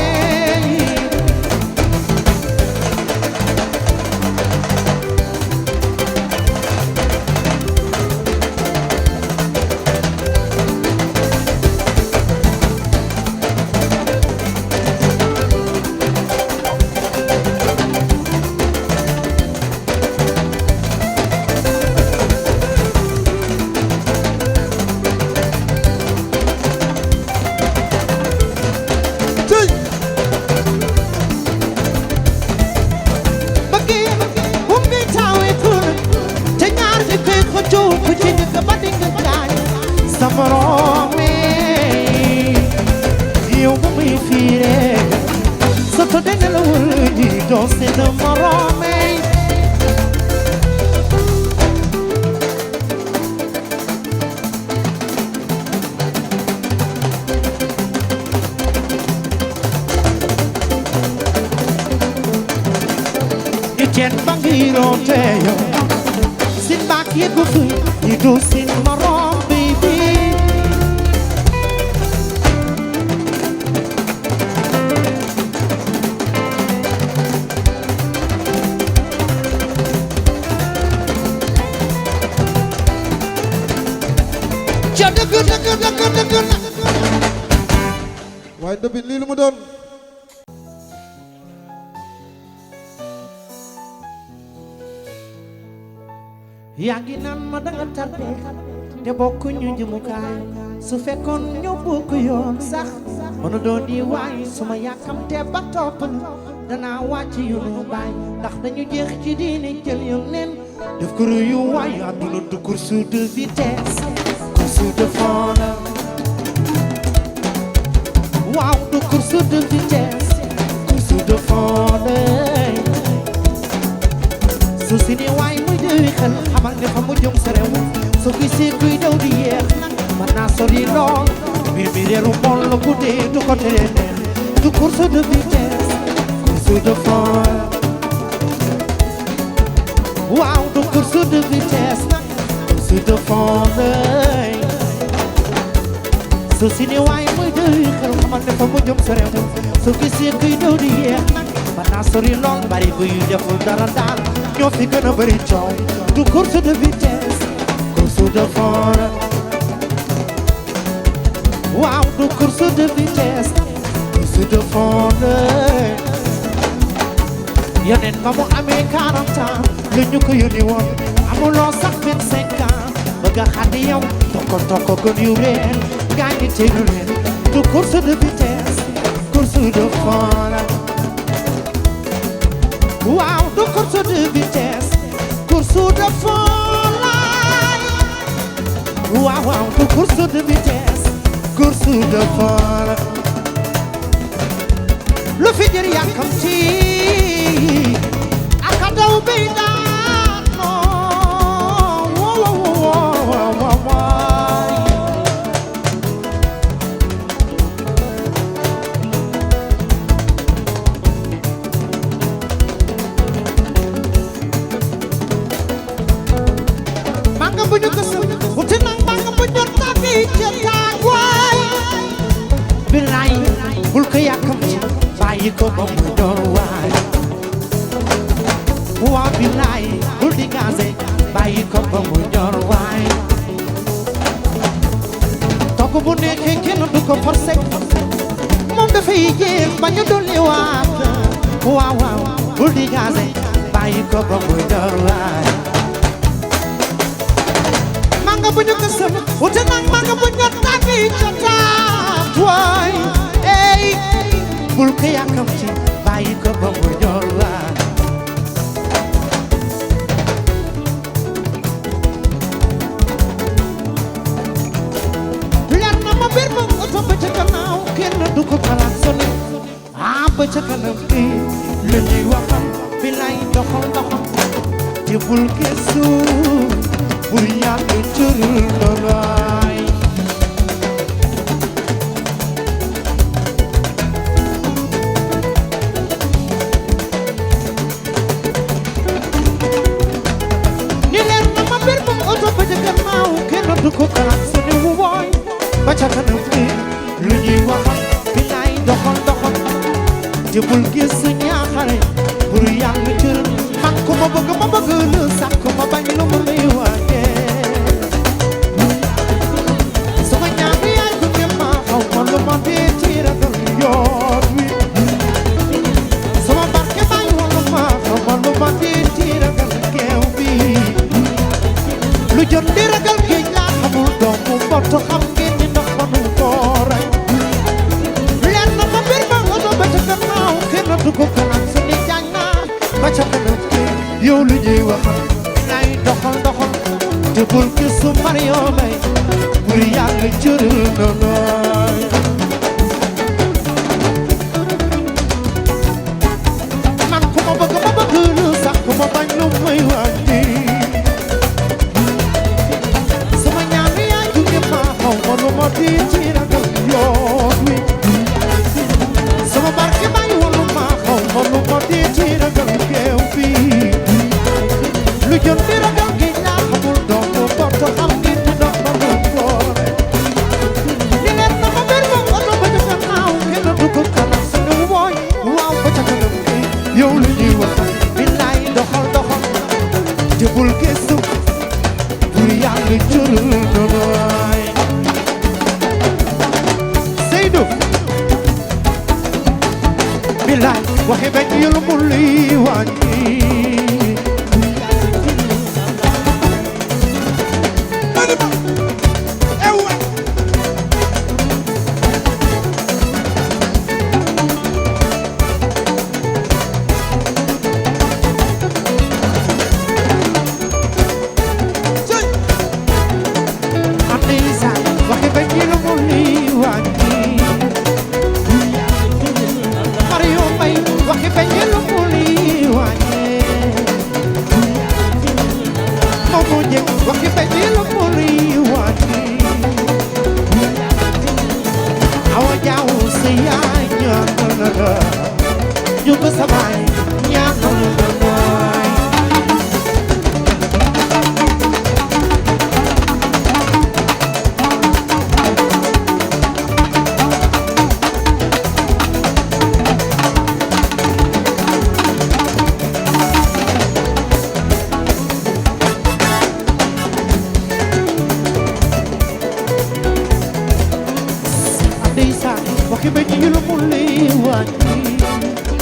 waaye ndëbin lii lu mu doon yaa ngi naan ma danga tardé te bokkuñu jëmukaay su fekkoon ñoo bokk yoon sax mënu doon di waay su ma yàkkamtee ba topp la danaa wàcc yoonu baay ndax dañu jeex ci diine jël yoon neen def ko yu waay àdduna du course de vitesse course de fond la waaw du course de vitesse course de fond la su si ne waay muy déwi xel xamal ne fa mu jëm sa réew su gisee kuy daw di yeex nag mën naa sori lool mbir mi reeru mool la guddee du ko tere neex du course de vitesse course de fond waaw du course de vitesse nag course de fond su si ne waay muy déwi xel xamal ne fa mu jëm sa réew su gisee kuy daw di yeex nag mën naa sori lool bari bu yu deful dara daal ñoo fi gën a bari coow du course de vitesse course de fond waaw du course de vitesse course de fond yeneen ba mu amee 40 ans la ñu ko yónni woon amuloo sax 25 ans bëgg a xaddi yow tokko gën yu reen gaa ngi teelu leen du course de vitesse course de fond la waaw du course de vitesse course de fond la waaw waaw du course de vitesse course de fond la lu fi jër yàkkamti aka daw bay bul ko yàkkamti bàyyi ko ba mu door waay waa bilaay bul di gaase bàyyi ko ba mu door waay togg bu nekkee kenn du ko forcé moom dafay jeex ba ñu dolli waat waaw waaw bul di gaase bàyyi ko ba mu door waay manga bu ñu gësam wute nag manga bu ñu tànni ca taat waay bul ko yàkkamti bàyyi ko ba mu ñor waay leer na ma bir ma oto ba ca gannaaw kenn du ko klaxonné ba ca kanam bi lu ñuy waxal bi lay doxal doxal te bul gëstu bul yàgg tërul dolaay du ko klaxonné wu wooy ba ca kanam bi lu ñuy waxal bi lay doxal doxal te bul gis ñaaxare pour yàlla cëral man ko ma bëgg la sax ko ma bañ lu mu lay waajee sama ñaari yaay du ngeen ma xaw ma lu ma dee ci ragal yoon wi sama barke baay wala ma xaw ma lu ma dee ci ragal geew bi lu jot di ragal géej la xamul doomu mbottu xam ngeen ni ndox ma nu ko rey leen na ma bir ma oto ba ca gannaaw kenn du ko kanam su ni jaañ naa ba ca kanam yow lu ñuy waxal nay doxal doxal te bul gisu Mario May bur yàlla jërël na nooy man ku ma bëgg lu sax ku ma bañ lu may wàññi ma di ci ragal yoon wi sama barke bay wala ma xaw ma lu ma di ci ragal geew bi lu jot di ragal géej laa xamul doomu botto xam ngeen ni ndox ma mu foore di leen na ma bir ma oto ba ca gannaaw kenn du ko kanam sunu wooy waaw ba ca kanam bi yow lu ñuy waxal billaay doxal doxal te bul gëstu pour yàlla jërël nooy bilaay waxe bañ yul mu luy wàññi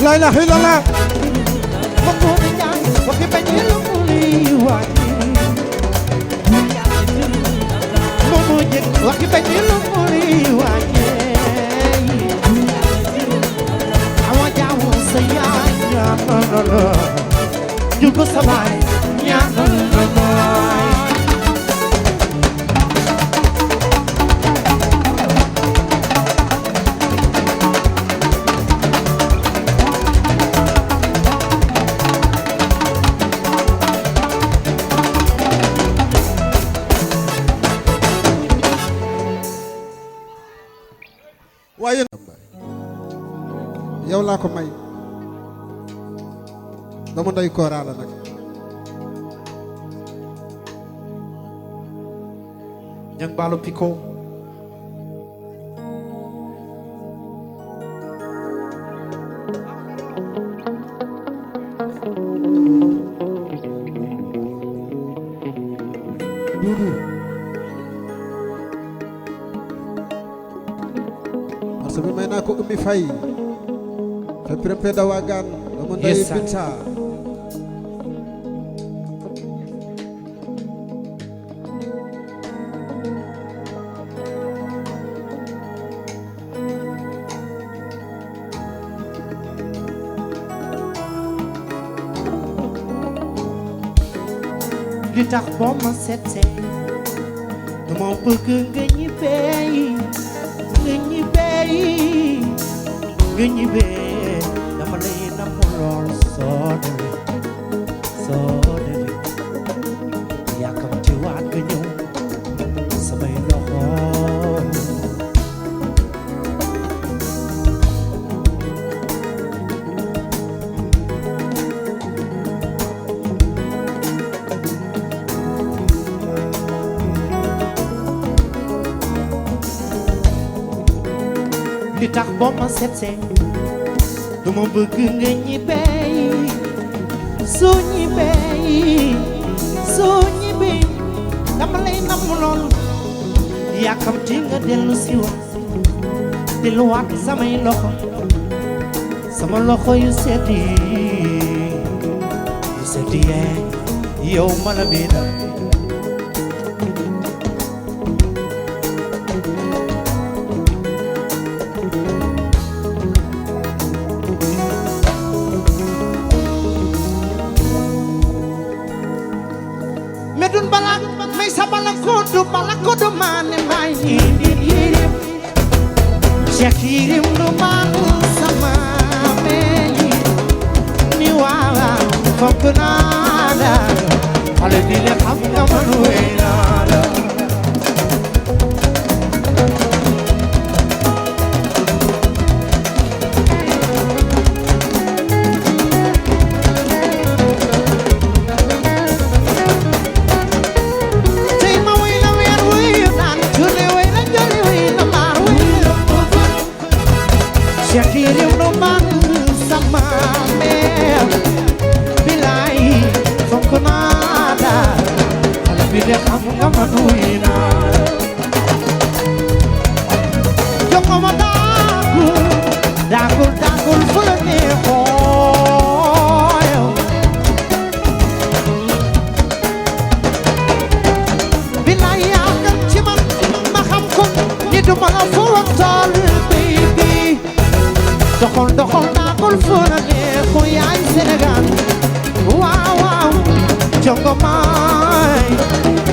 La ilaha illallah
sa yaay ñaanal na la Njugo sa baay ñaanal na la
waaye yow laa ko may dama nday kooraa la nag
ñang baalo piko
parce que may naa ko ummi fay fe prempe da waagaan dama nday
Yes, sir.
binta
li tax boo ma seetee dama bëgg nga ñibbee nga ñibbee nga ñibbee dama lay namm lool soo demee yàkkamti waat nga ñëw samay loxo li tax boo ma seetsee dama bëgg nga ñibbee soo ñibbee dama lay namm lool yàkkamti nga dellu si waat delluwaat samay loxo sama loxo yu sedd yee yow ma la biina medun balak may sa balakodu mane may yirim Cheikh yirim du man sama meyi ni wawa fokk naa la xale bi le xam nga man wey naa la Cheikh yirim du man sama meem bilaay fonk naa la xale bi de xam nga ma nuy naa la joko ma daagul fu la neexoo bilaay yaa gën ci man ma xam ko ni du ma la fu ak tool doxal daagul fu la neexoo yaay Sénégal waaw waaw jongo maay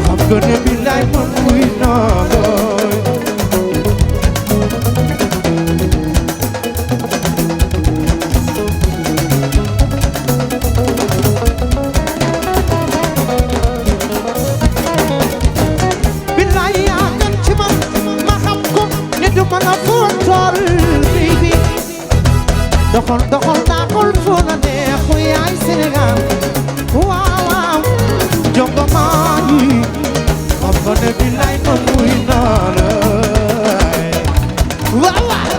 xam nga ne bilaay man muy naa la bilaay yaa gën ci man ma xam ko ne du ma la fu tool bi doxal daagul fu la neexoo yaay Sénégal waaw waaw jongo maay xam nga ne bilaay man muy naa la waaw waaw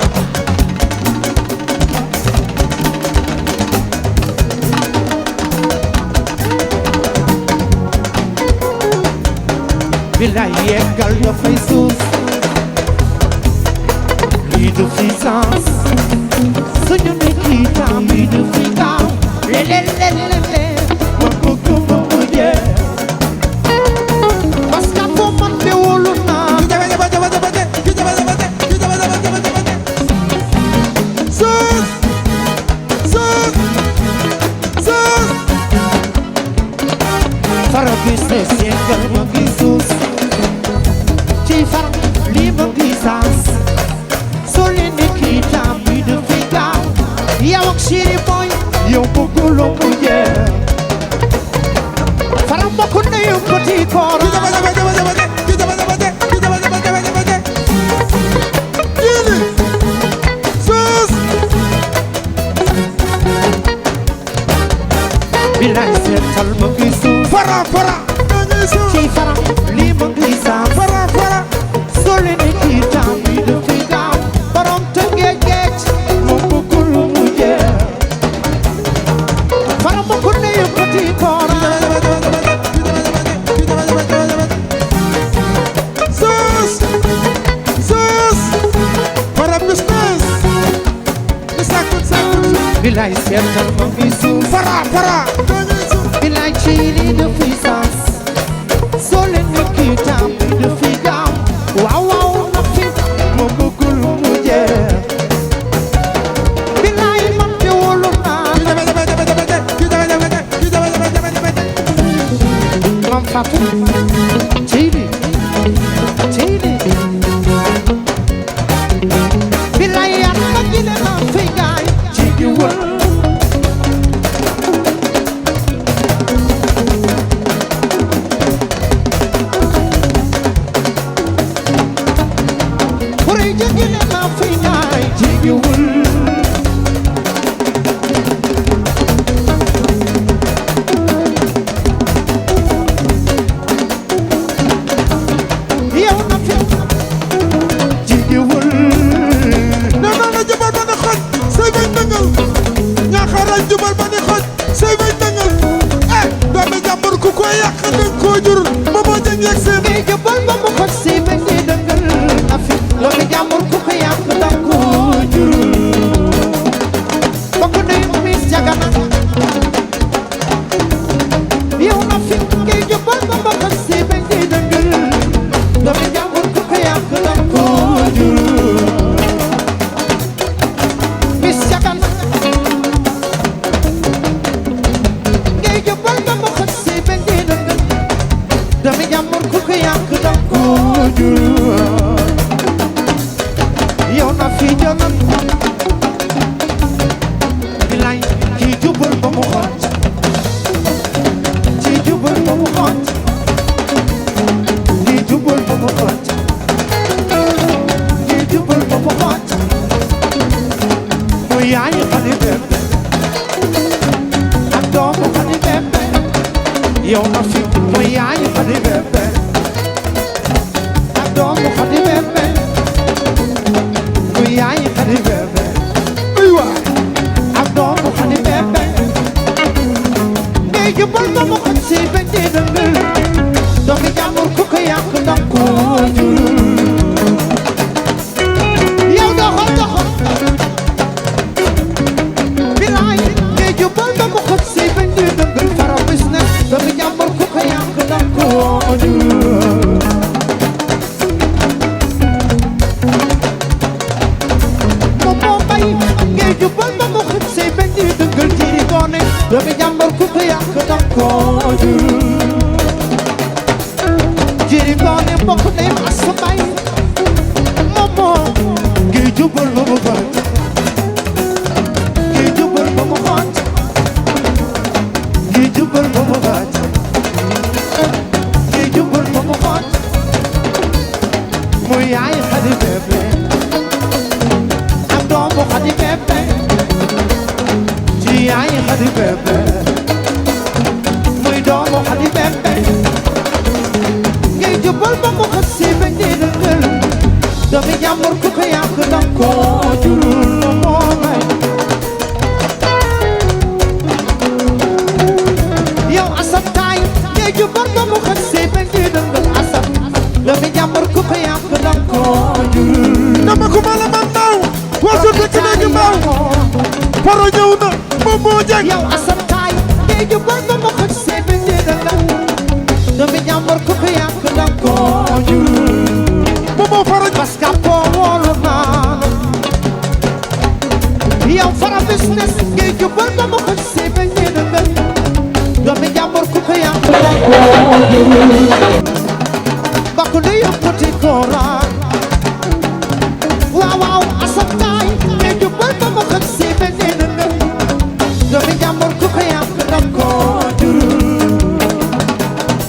bilaay yeggal yo fay suuf lii du fi sens suñu nit yi tam lii du fi gaaw le ma bëgg ma mujjee parce que foo man de wóolu naa suuf fara business yëngal ma ngi suus ci fara lii ma ngi saas soo leen ne kii tam bi dafay gaaw yow ak chéri boy yow bëgguloo mu jeex fara mbokk ndeyu petit koora bilay seetal ma ngi suuf
fara fara ma ngi suuf
ci fara lii ma ngi saas
fara fara
soo leen ne kii tam bi dafay gaaw borom tëngee geej moom bëgguloo mu jeex fara mbokk ndeyu petit koora bilay seetal ma ngi suuf
fara fara ma ngi suuf
bilay ci lii dafay saas soo leen ne kii tam bi dafay gaaw waaw waaw na fi moom bëggul mu jeex bilay man de wóolu naa mam fatu ci lii bilay yàlla gine na fi gaay ci di wër
yow asam taay ngay jubal ba ma xëj see ba njëriñ la doomi jàmbur ku ko yàq da ko jur momo fara parce que po wóolu naa yow fara business ngay jubal ba ma xëj see ba njëriñ la doomi jàmbur ku ko yàq
bakku ne yëkkati kooraan waaw waaw asakaay ne jubal ba mu xëj si beneen nëb doomi jàmbur ku ko yàq daf ko jurul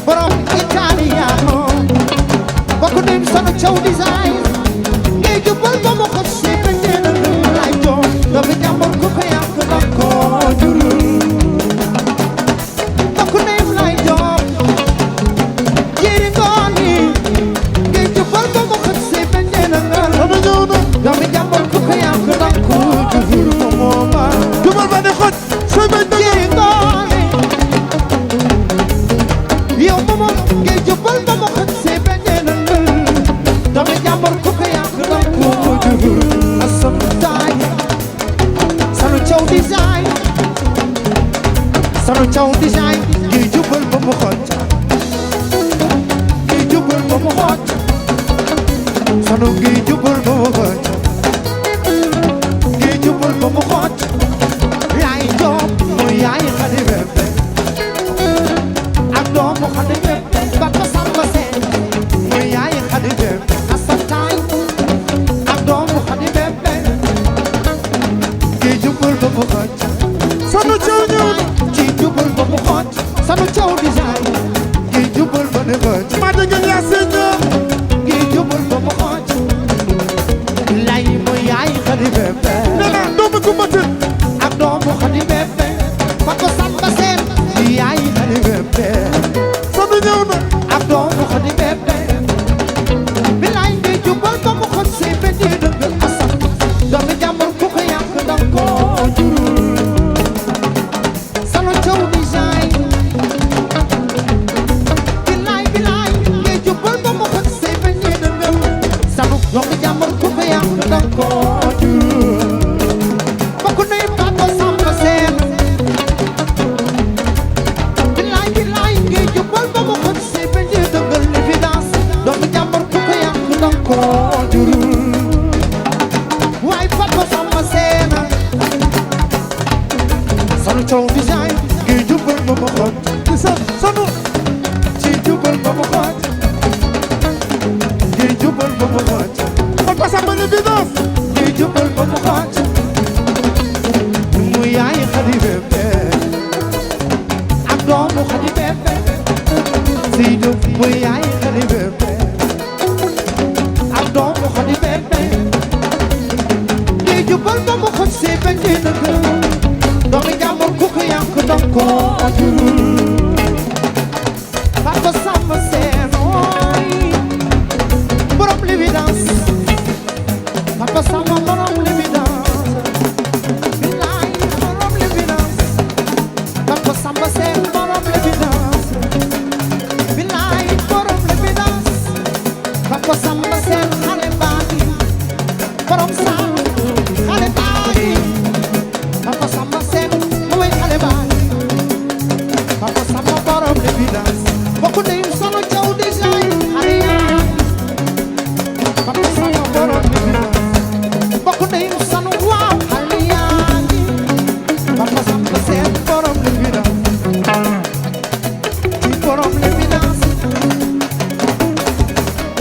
borom italiano bakku ne sonu caw design ne jubal ba mu xëj si beneen nëb lay doon doomi jàmbur ku ko yàq daf ko jurul bakku ne lay doon jiri ngooni ne jubal ba mu xëj si beneen nëb doomi jàmbur ku ko yàq daf ko jurul mooma
jubal ba ne xoj sooy bañ dëgg
jiri ngooni yow mooma ne jubal ba mu xëj si beneen nëb doomi jàmbur ku ko yàq daf ko jurul asam taay sanu caw design sanu caw design ngi jubal ba mu xoj ngi jubal ba mu xoj sanu ngi jubal ba mu xoj ngi jubal ba mu xoj yaay doom mooy yaay xadi bébé ak doomu xadi bébé ba ko samba seen mooy yaay xadi bébé asam taay ak doomu xadi bébé ngi jubal ba mu xoj
sanu caw ñëw na
ci jubal ba mu xoj sanu caw design ngi jubal ba mu xoj
ma dëgg yaa seen ñëw
ngi jubal ba mu xoj lay mooy yaay xadi bébé
nee naa doomu ku matin
ak doomu xadi bébé ba ko samba seen yaay xadi bébé
sanu ñëw na
ak doomu xadi bébé bilaay ngi jubal ba mu xoj si benn dëgg asam doomu jàmbur ku ko yàq daf ko jurul sanu caw design bilaay bilaay ngi jubal ba mu xoj si benn dëgg sanu doomu jàmbur ku ko yàq daf ko jurul bokk nañ ba ko samba seen bilaay bilaay ngi jubal ba mu xoj si benn dëgg l'évidence doomu jàmbur ku ko yàq daf ko jurul waay ba ko samba seen sanu caw design ngi jubal ba mu xoj
ci sanu
ci jubal ba mu xoj ngi jubal ba mu xoj
man pasamba ne finance
ngi jubal ba mu xoj mu yaay xadi bébé ak doomu xadi bébé Seydou mu yaay xadi bébé ak doomu xadi bébé ngi jubal ba mu xoj si benn dëgg doomi jàmbur ku ko yàq daf ko jurul ba ko sàmm seen ooy borom l'évidence ba ko sàmm borom l'évidence bilaay borom l'évidence ba ko sàmm seen borom l'évidence bilaay borom l'évidence ba ko sàmm seen xale baa ngi borom sàmm xale baa ngi ba ko sàmm seen mooy xale baa ngi ba ko sàmm borom l'évidence bokku nañu solo caw design xale yaa ba ko sàmm borom l'évidence bokku nañu solo waaw xale yaa ngi ba ko sàmm seen borom l'évidence ci borom l'évidence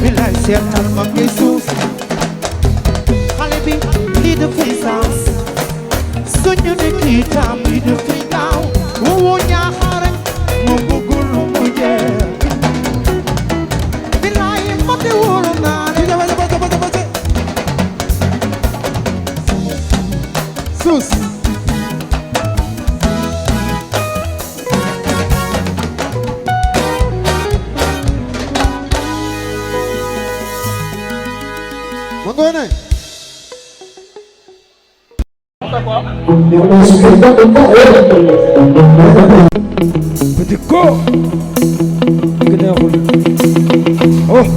bilaay seetal ma ngay suuf xale bi lii dafay sens suñu ne kii tam lii dafay gaaw woo ñaaxaare mu bëggul mu jeex bilaay ma de wóolu naa
ci jafe jafe jafe jafe suus ma ngoone
petit ko dëgg neexul oh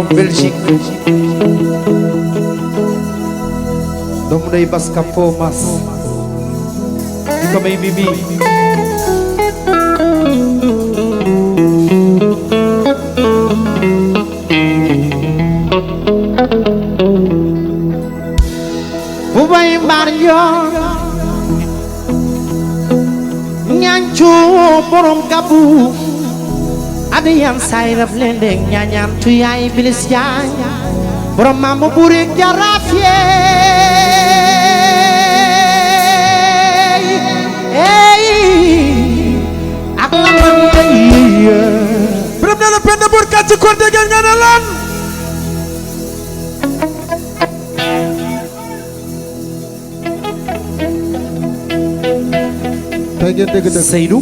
borom Belgique doomu day baska pomas di ko may Mimi bu bay mbar njoor ñancu borom gabu adiyan sayraf lendeng ñañan tu yaay bilis jaay borom mamu burik jaraaf yeey ak la man
Birame Ndella Penda Bour kàcc kon dégg nga ne lan tey ngeen dégg dëgg
Seydou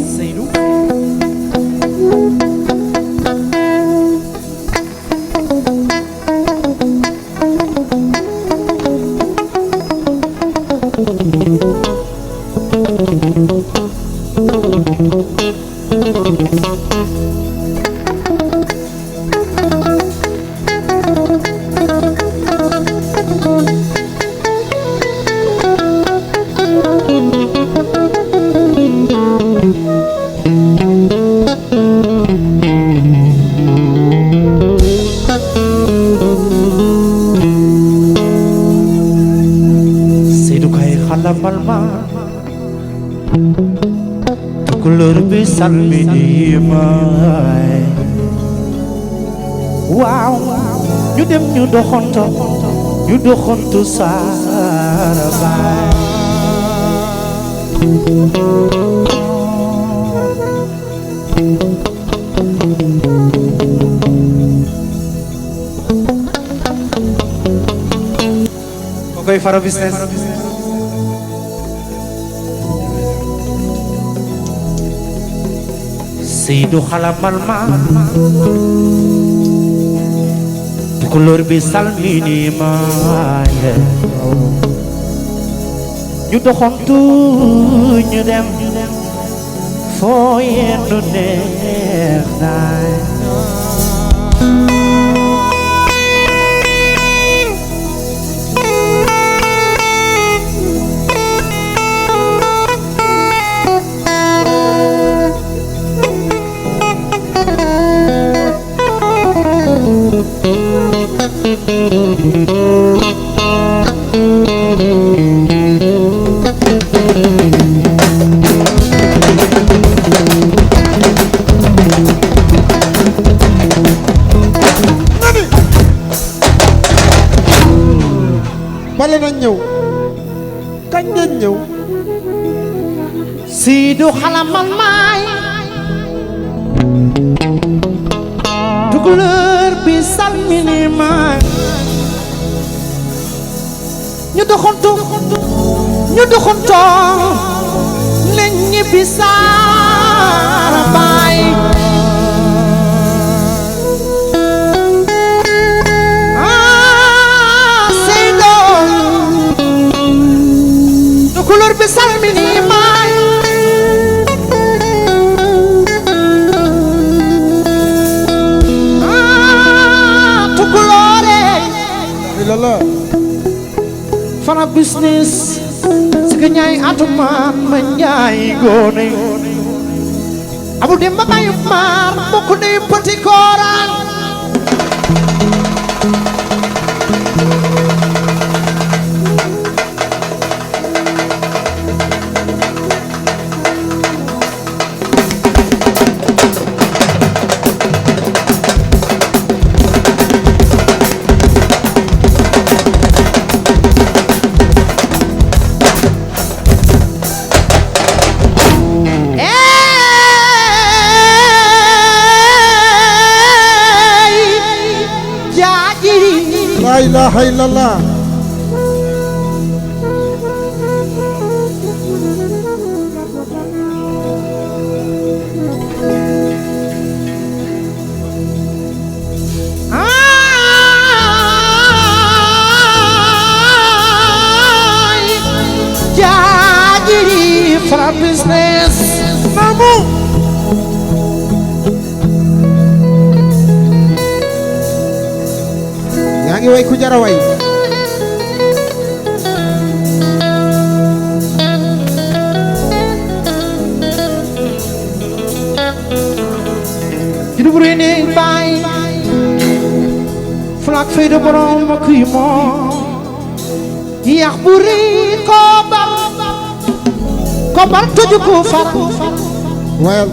salmini may waaw ñu dem ñu doxantu saara baay ko koy Faro Business Seydou xalamal ma tukulóor bi salmini ma ñu doxantu ñu dem foo yendu neex naay
bala nañ ñëw kañ ngeen ñëw
Seydou xalamal maay tukulóor bi salmini maay ñu doxantu leen ñibbi saara baay tukulóor bi salmini maay tukulóore
ilala
Faro Business sika ñaay atumaan ma ñaay goone abu dem ba bayu maar bokk ne petit kooraan
la ilaha illallah
Faro Business
namu ngi way ku jara way
Juddu bu rëy ne baay Fulak fayda borom ma kuy moo yax bu rëy kobar tëju ko far
wayal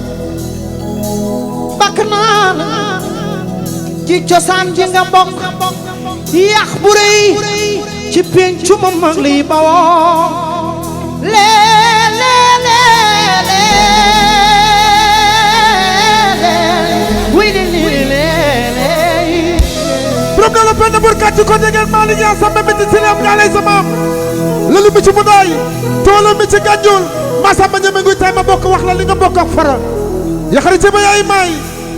bakk naa ci cosaan ji nga bokk yax bu rëy ci pencu ma mag li bawoo
Problem la penn burkati ko degel mali nya sambe biti silam ngale sama lalu mi ci muday tolo mi ci ganjul ma sama ñeme nguy tay ma bokk wax la li nga bokk ak fara yaxara ci ba yaay may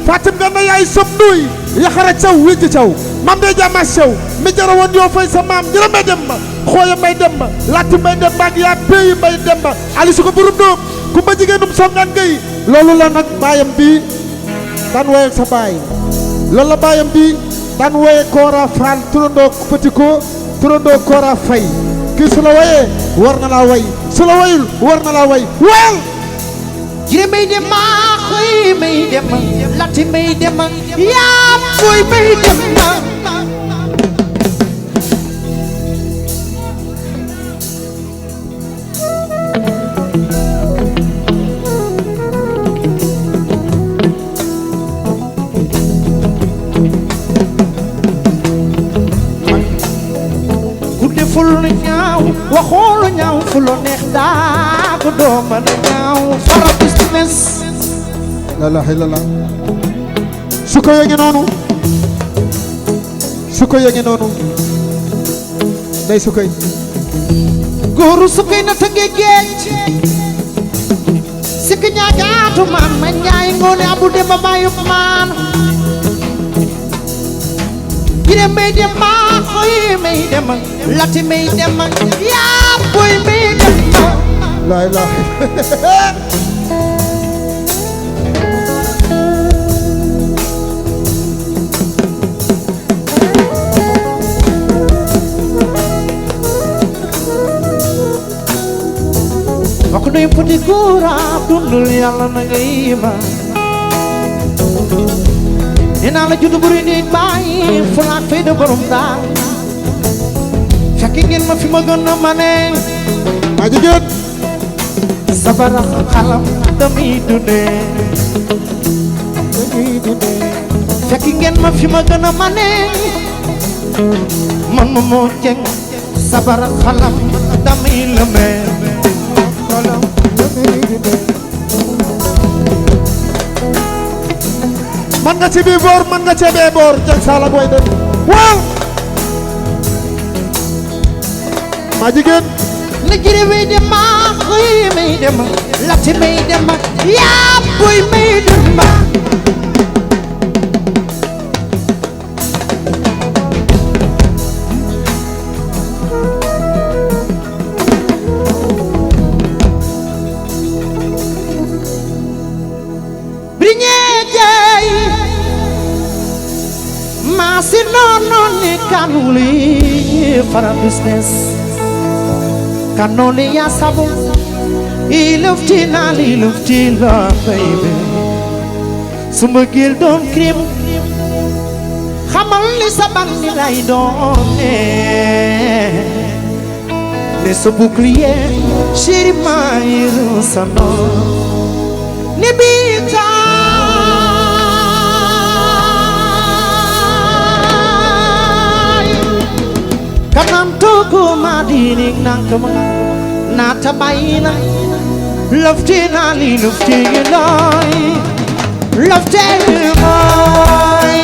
fatim nga na yaay som nuy yaxara caw wicc caw mam de jama sew mi jara won yo fay sa mam jara may dem ba xoya may dem ba latti may dem ba ak ya pey may dem ba ali su ko burum doom ku ma jigeenum songan gay loolu la nak bayam bi dan way sa bay loolu la bayam bi dan waye Kora Fall turandoo petit ko turandoo Kora Faye kii su la wayee war na laa way su la wayul war na laa way wel
jire may dem ma xoy may dem lati may dem yaa boy may dem ful ñaaw waxoolu ñaaw fulo neex daa ko dooma na ñaaw fara business
la ilaha illallah su ko yëgee noonu day su koy
góoru su koy na tëgge géej sikk ñaagaatu maan ma ñaay ngoone abu demba baayu maan jire may dem maa xoy may dem lati may dem yaa boy may dem
la ilaha
wax nuy puti góora dundul yàlla na ngay ma nena la juddu buri nit baay Fulak fayda borom daal fekk ngeen ma fi ma gën a mane
ma jigéen
sabara xalam damay dundee fekk ngeen ma fi ma gën a mane man ma moo jeng sabara xalam damay lëme
man nga ci bii boor man nga ci bee boor jël sala boy dem waaw ma jigéen
na jire may dem ma xoy may dem lati may dem yaa boy may dem si non kanuli fara business kanuli ya sabu ilufti la baby suma gil doon crime xamal ni sa bandi lay doon ne sa bouclier chéri maïr sa non ni bita kanam toko madinik nankama nata bayina lofte nali lofte loy lofte moy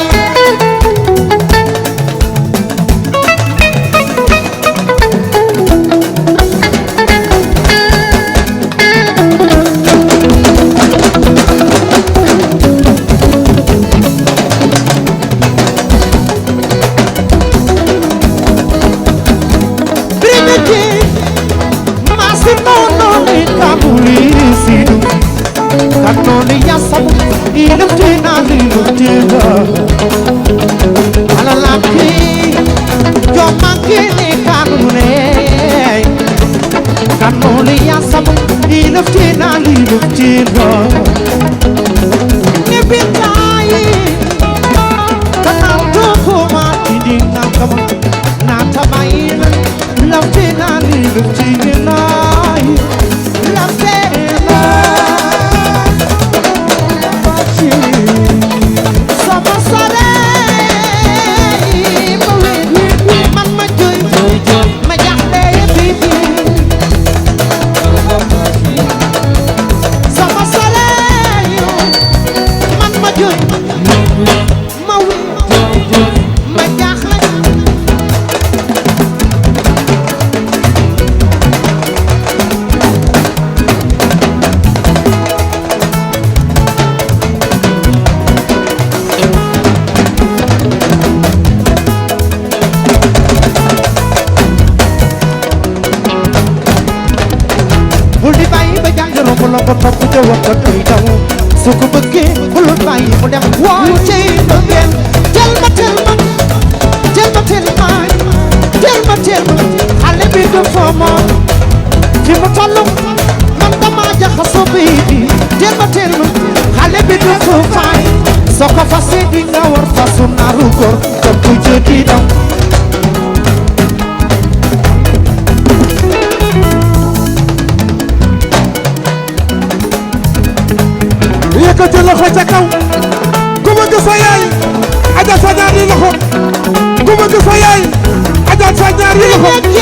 kanoni ya sabu ilufte nali lofte loy liluftina Nibitai Kanantokuma Tidina kama Natamaina Luftina liluftina Luftina Sama sare Man ma joy ma jaxle bibi Sama sare man ma joy ma wi ma jaxle Lo ko topp te wax ko doy daw su ko bëggee bul bàyyi mu dem wooy ci bëggeel tel ma xale bi du foo moom fi mu tollu man dama jaxasoo baby tel ma xale bi du foo faay soo ko fasee di nga war fasu naaru góor topp jëdi daw
yëkkati loxo ca kaw ku bëgg sa yaay aja sa ñaari loxo ku bëgg sa yaay aja sa ñaari loxo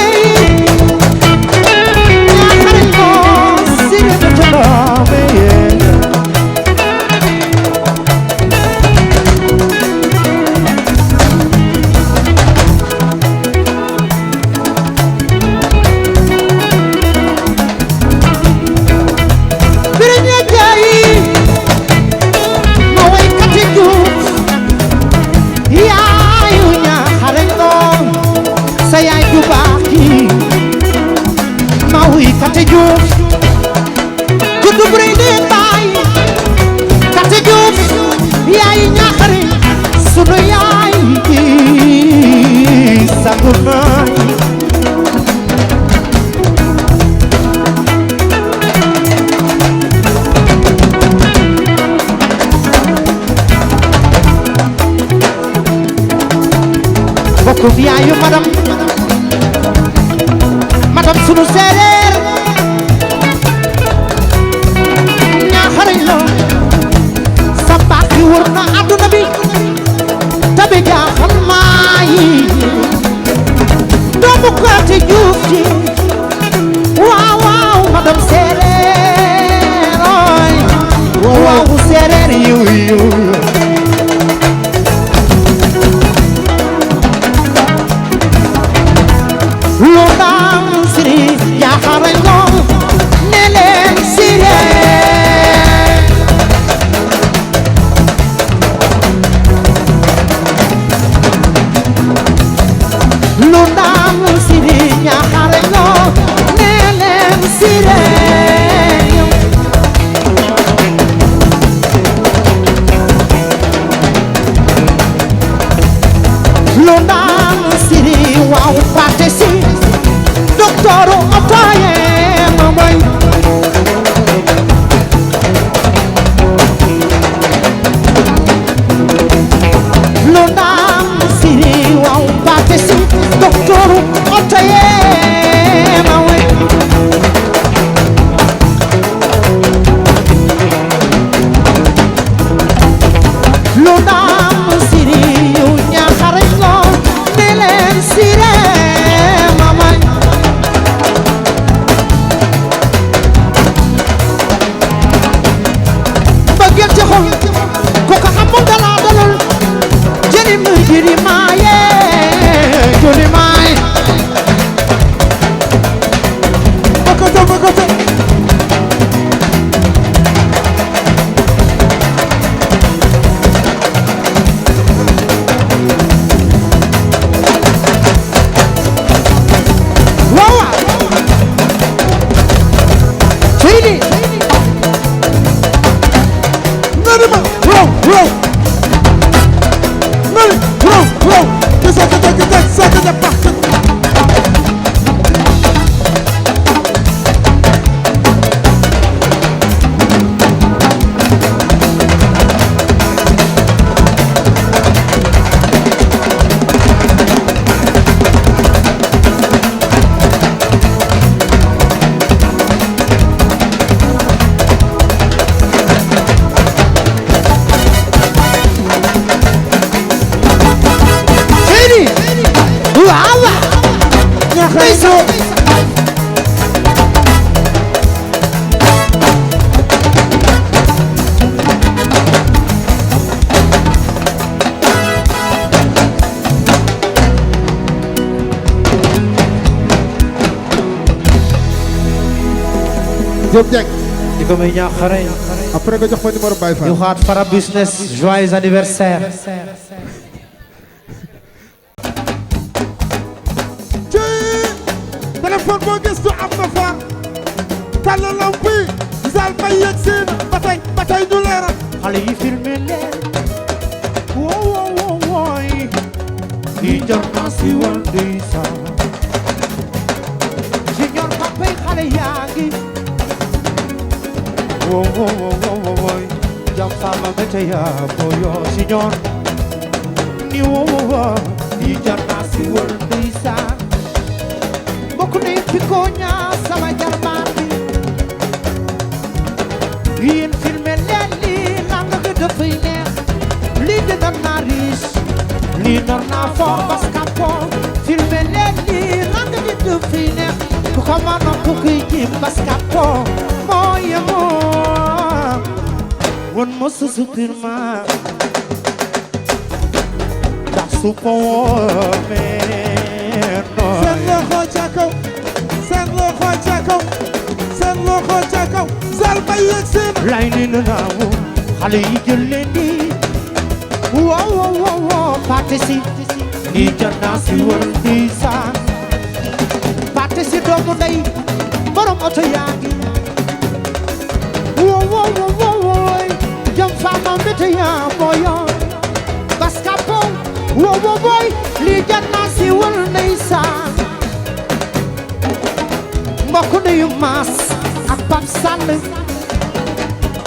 Kate Diouf juddu bu rëy de baay Kate Diouf yaay ñaxare sunu yaay sangu naay bokku yaayu madame sunu séeréer wër na àdduna bi tabi jaaxal maay doomu Kate Diouf ji waaw waaw madame séeréer ooy waaw séeréer yu lu ndam siri jaaxal ñoom ne leen séeréer lu ndam siri ñaxare ñoo ne leen sire lu ndam siri waaw fàtte si docteur otoye ma moy lu ndam siri waaw fàtte si docteur otoye ma moy lu ndam siri yu ñaxare ñoo ne leen sire ma moy bëggeel ci xol ko ko xamul dala dalul jëli mu jiri maaye joli maay Makoto
waaw Seydi
nani ma wow wow nani wow wow Diop Dieng
di ko may ñaaxare
après nga jox ma numéro Baye Fall
ñu xaat Fara Business joyeux anniversaire
ci téléphone boo gëstu am na fa tàllalam bi sal may yegg seen ba tey ñu leeral
xale yi filmé leen wooy di jar naa si wal ndeysaan junior papay xale yaa ngi wooy jam sama mete yaa boyo junior ni di jar naa si wal ndeysaan bokk ne fi ko ñaa sama jarbaat bi yéen filmé leen lii lang gi dafay neex lii de nar naa riche lii nar naa fort parce que pour filmé leen lii lang gi dafay neex ku ko mën a ku koy jim parce que pour mooy moo won ma sa supir ma ndax su ko woomee nooy
seen loxo ca kaw seen loxo ca kaw seen loxo ca kaw sal may yegg seen
lay ni na naawu xale yi jël leen di wow pate si ni janna si wër di saan pate si doomu day borom oto yaa ngi wow jam faama mbete yaa boyo baskapo boy li janna si wër di saan mbokk nuyu maas ak Pap Sall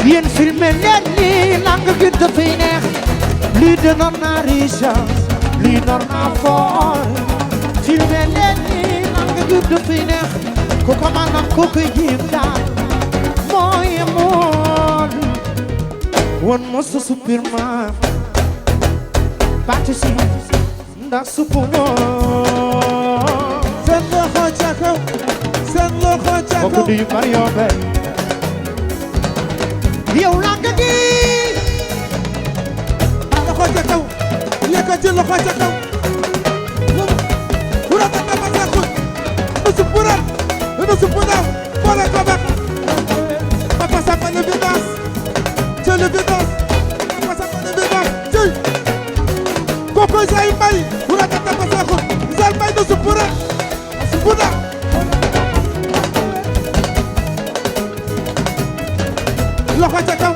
yéen filmé leen nii lang gi dafay neex lii de nar naa riche lii nar naa fort filmé leen nii lang gi dafay neex ku ko mën a ku ko jiim daal mooy mool won ma sa supir ma pati si ndax supu mool
seen loxo ca kaw seen loxo ca kaw
bokk di Mario Bay yow lang gi
loxo ca kaw yëkkati loxo ca kaw pura tata ma sa xut nu su pural boole ko bak papa samba le vidange c'est le vidange papa samba le vidange cëy koko say mbay pura tata ma sa xut sal mbay nu su pural su pural loxo ca kaw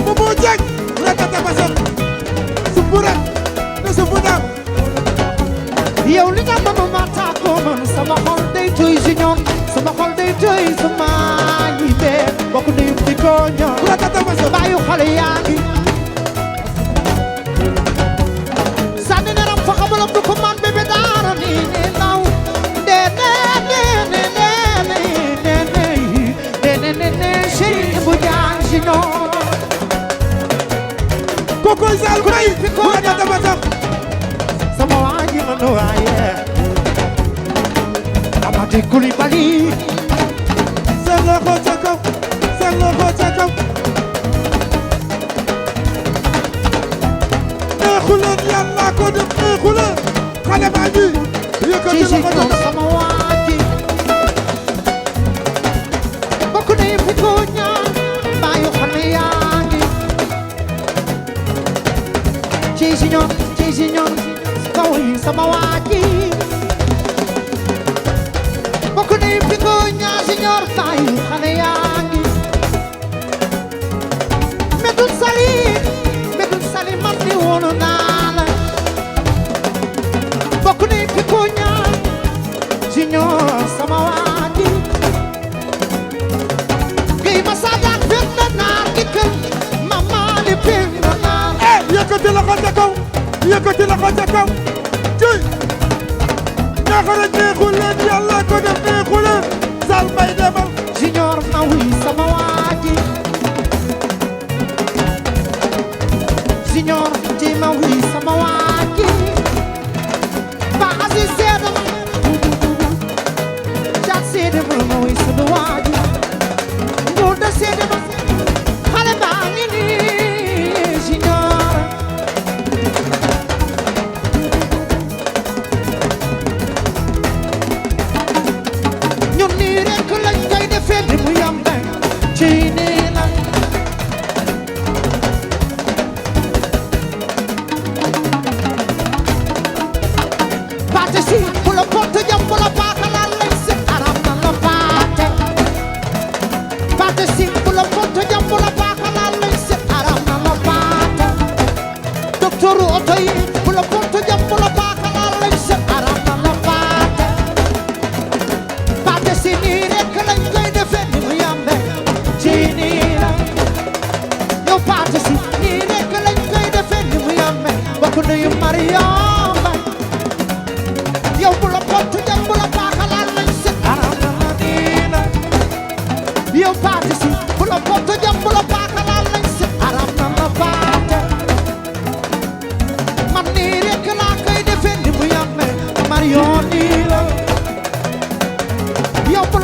Bobo Dieng ratata basam supura no supuda
yow li nga mënu ma taako man sama xol day tooy junior sama xol day tooy sama ñi bee bokk ni di ko ñor
ratata basam
baayu xale yaa ngi sànni ne ram fa xamulam du ko man bébé daara ni ne naw de ne chéri bu jaan junior
koko sal mbay ratata basam
sama waaji man waaye Amady Coulibaly
seen loxo ca kaw seen loxo ca kaw neexuleen yàlla ko def neexuleen xale baa ngi yëkkati
ci
loxo ca kaw
sama waaji bokk na fi ko ñaan baayu xale yaa ngi ci junior kaw yi sama waaji bokk na fi ko ñaan junior baayu xale yaa ngi medul sali man di woonu naa la bokk na fi ko ñaan junior sama waaji gay ma sadak fen na naar di kër mama li pen na naar
yëkkati loxo ca kaw yëkkati loxo ca kaw cëy neexuleen neexuleen yàlla ko def neexuleen sal mbay demal
junior na wuy sama waaji junior ci ma wuy sama waaji ba asi seeda ma jaat seeda ma wuy sama waaji nguur da seeda ma xale baa ngi nii junior ñun nii rek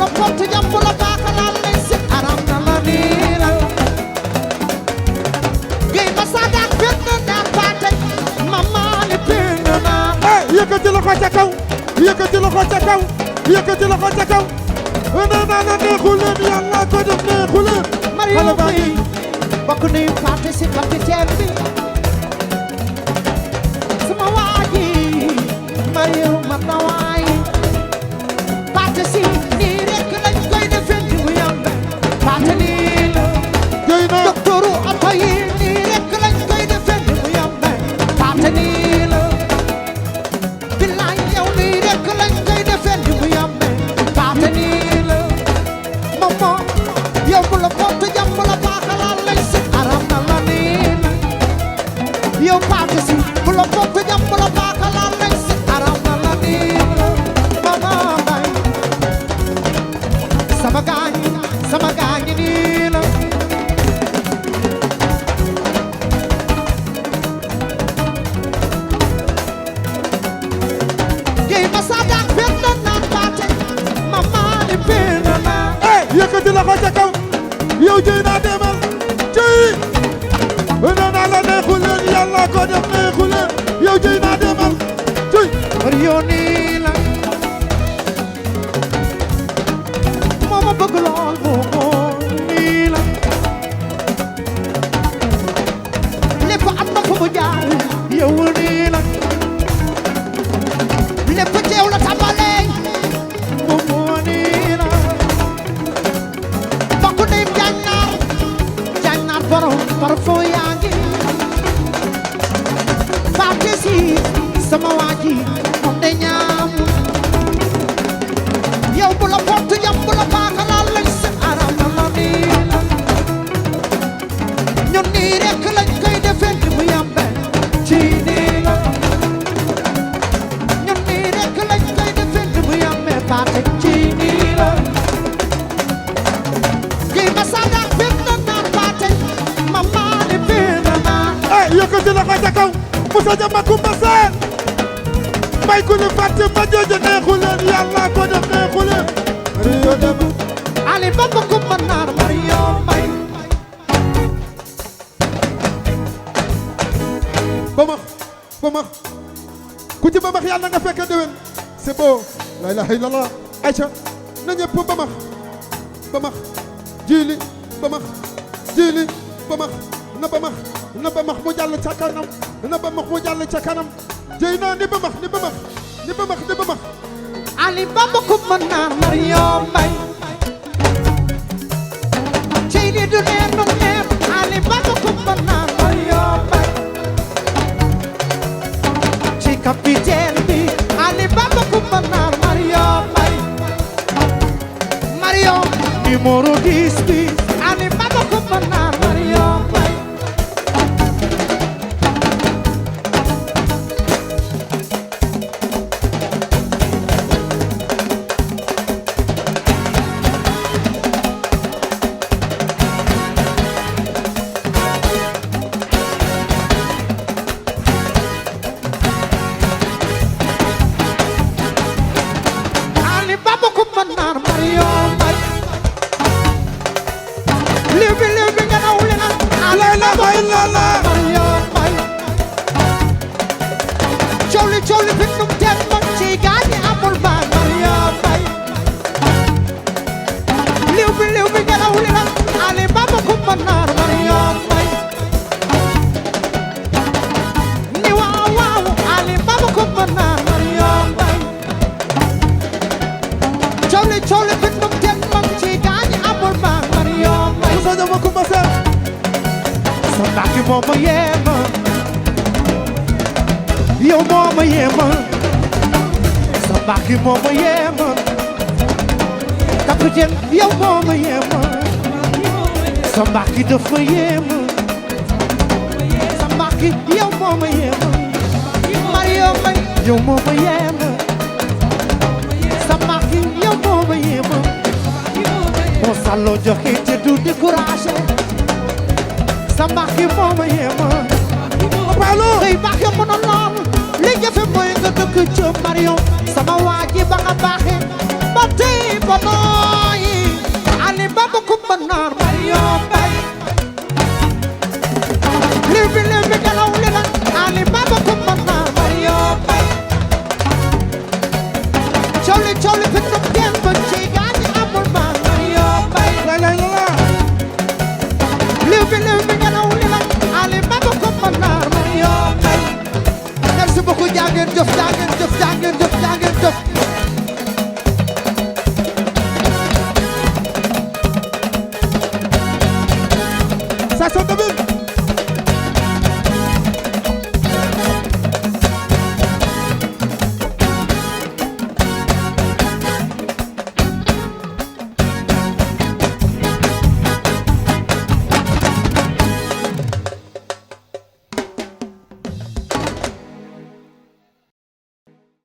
la porte jàmm la baax laal lay si aram na la nii la gay ma sa daak fenn daan baate mama li pend na
yëkkati loxo ca kaw yëkkati loxo ca kaw yëkkati loxo ca kaw nee naa la neexu leen yàlla ko def neexu leen
Mario bi bokk ni parti si capitaine bi sama waa ji Mario man na waay parti si nii rek lañ koy defee di mu yàmbe parti nii la
jëy na
docteuru oto yi nii rek lañ koy defee di mu yàmbe parti nii la billaay yow nii rek lañ koy defee di mu yàmbe parti nii la momo yow bu la porte jàmm la baaxalal lañ si aram na la nii la yow parti si bu la porte jàmm la baaxalal lañ si aram na la nii la mama bay sama gaañ nii la gay ma sa daak fenn naan baate mama li pend na
yëkkati loxo ca kaw yow jëy naa demal jëy nee naa la neexu leen yàlla ko def neexu leen yow jëy naa demal jëy
Mario nii la moo ma bëgg lool moo nii la lépp am na fu mu jaar yow nii la lépp teew la tàmbalee moo nii la bokk nañ jaañ naar borom parfum yaa ngi fàtte si sama waa ji moom de ñaam yow bu la porte jàmm bu la baaxalal lañ si aram na la nii la ñun nii rek lañ koy defee di mu yàmbe ci nii la ñun nii rek lañ koy defee di mu yàmbe fàtte ci nii la kii ma sa daak fenn naan fàtte mama li pend na
yëkkati loxo ca kaw Moussa Diama Kumba Seen mbay ku ni fàtte ma jooju neexu leen yàlla ko def neexu leen Mario dem
Ali Bamba Kumba naar Mario Mbay
bamax ku ci bamax yàlla nga fekk déwén c'est beau la ilaha illallah Aïcha na ñëpp bamax jili bamax na bamax mu jàll ca kanam na bamax mu jàll ca kanam jëy naa ni bamax
Ali Bamba Kumba naar Mario Mbay cey li du neen nu neen Ali Bamba Kumba naar Mario Mbay ci capitaine bi Ali Bamba Kumba naar Mario Mbay Mario numéro 10 bi Ali Bamba Kumba naar Mario Mbay Ali Bamba Kumba naar Mario Mbay liw bi nga naw li naan Ali Bamba Kumba naar Mario Mbay coow li fi num teen mag ci gaañi amul baan Mario Mbay liw bi nga naw li naan Ali Bamba Kumba naar Mario Mbay ni waaw Ali Bamba Kumba naar Mario Mbay coow li fi num teen mag ci gaañi amul baan Mario Mbay
Moussa Diama Kumba Seen
sa mbàkki moo ma yéema yow moo ma yéema sa mbàkki moo ma yéema capitaine yow moo ma yéema sa mbàkki dafa yéema sa mbàkki yow moo ma yéema Mario Mbay yow moo ma yéema sa mbàkki yow moo ma yéema moo sàlloo joxe te du découragé sa mbàkki moo ma yéema
Palo
xëy baax ya mën a lool li jafe mooy nga dëkk ca Mario sama waa ji ba nga baaxee ba tey ba noon
station de ville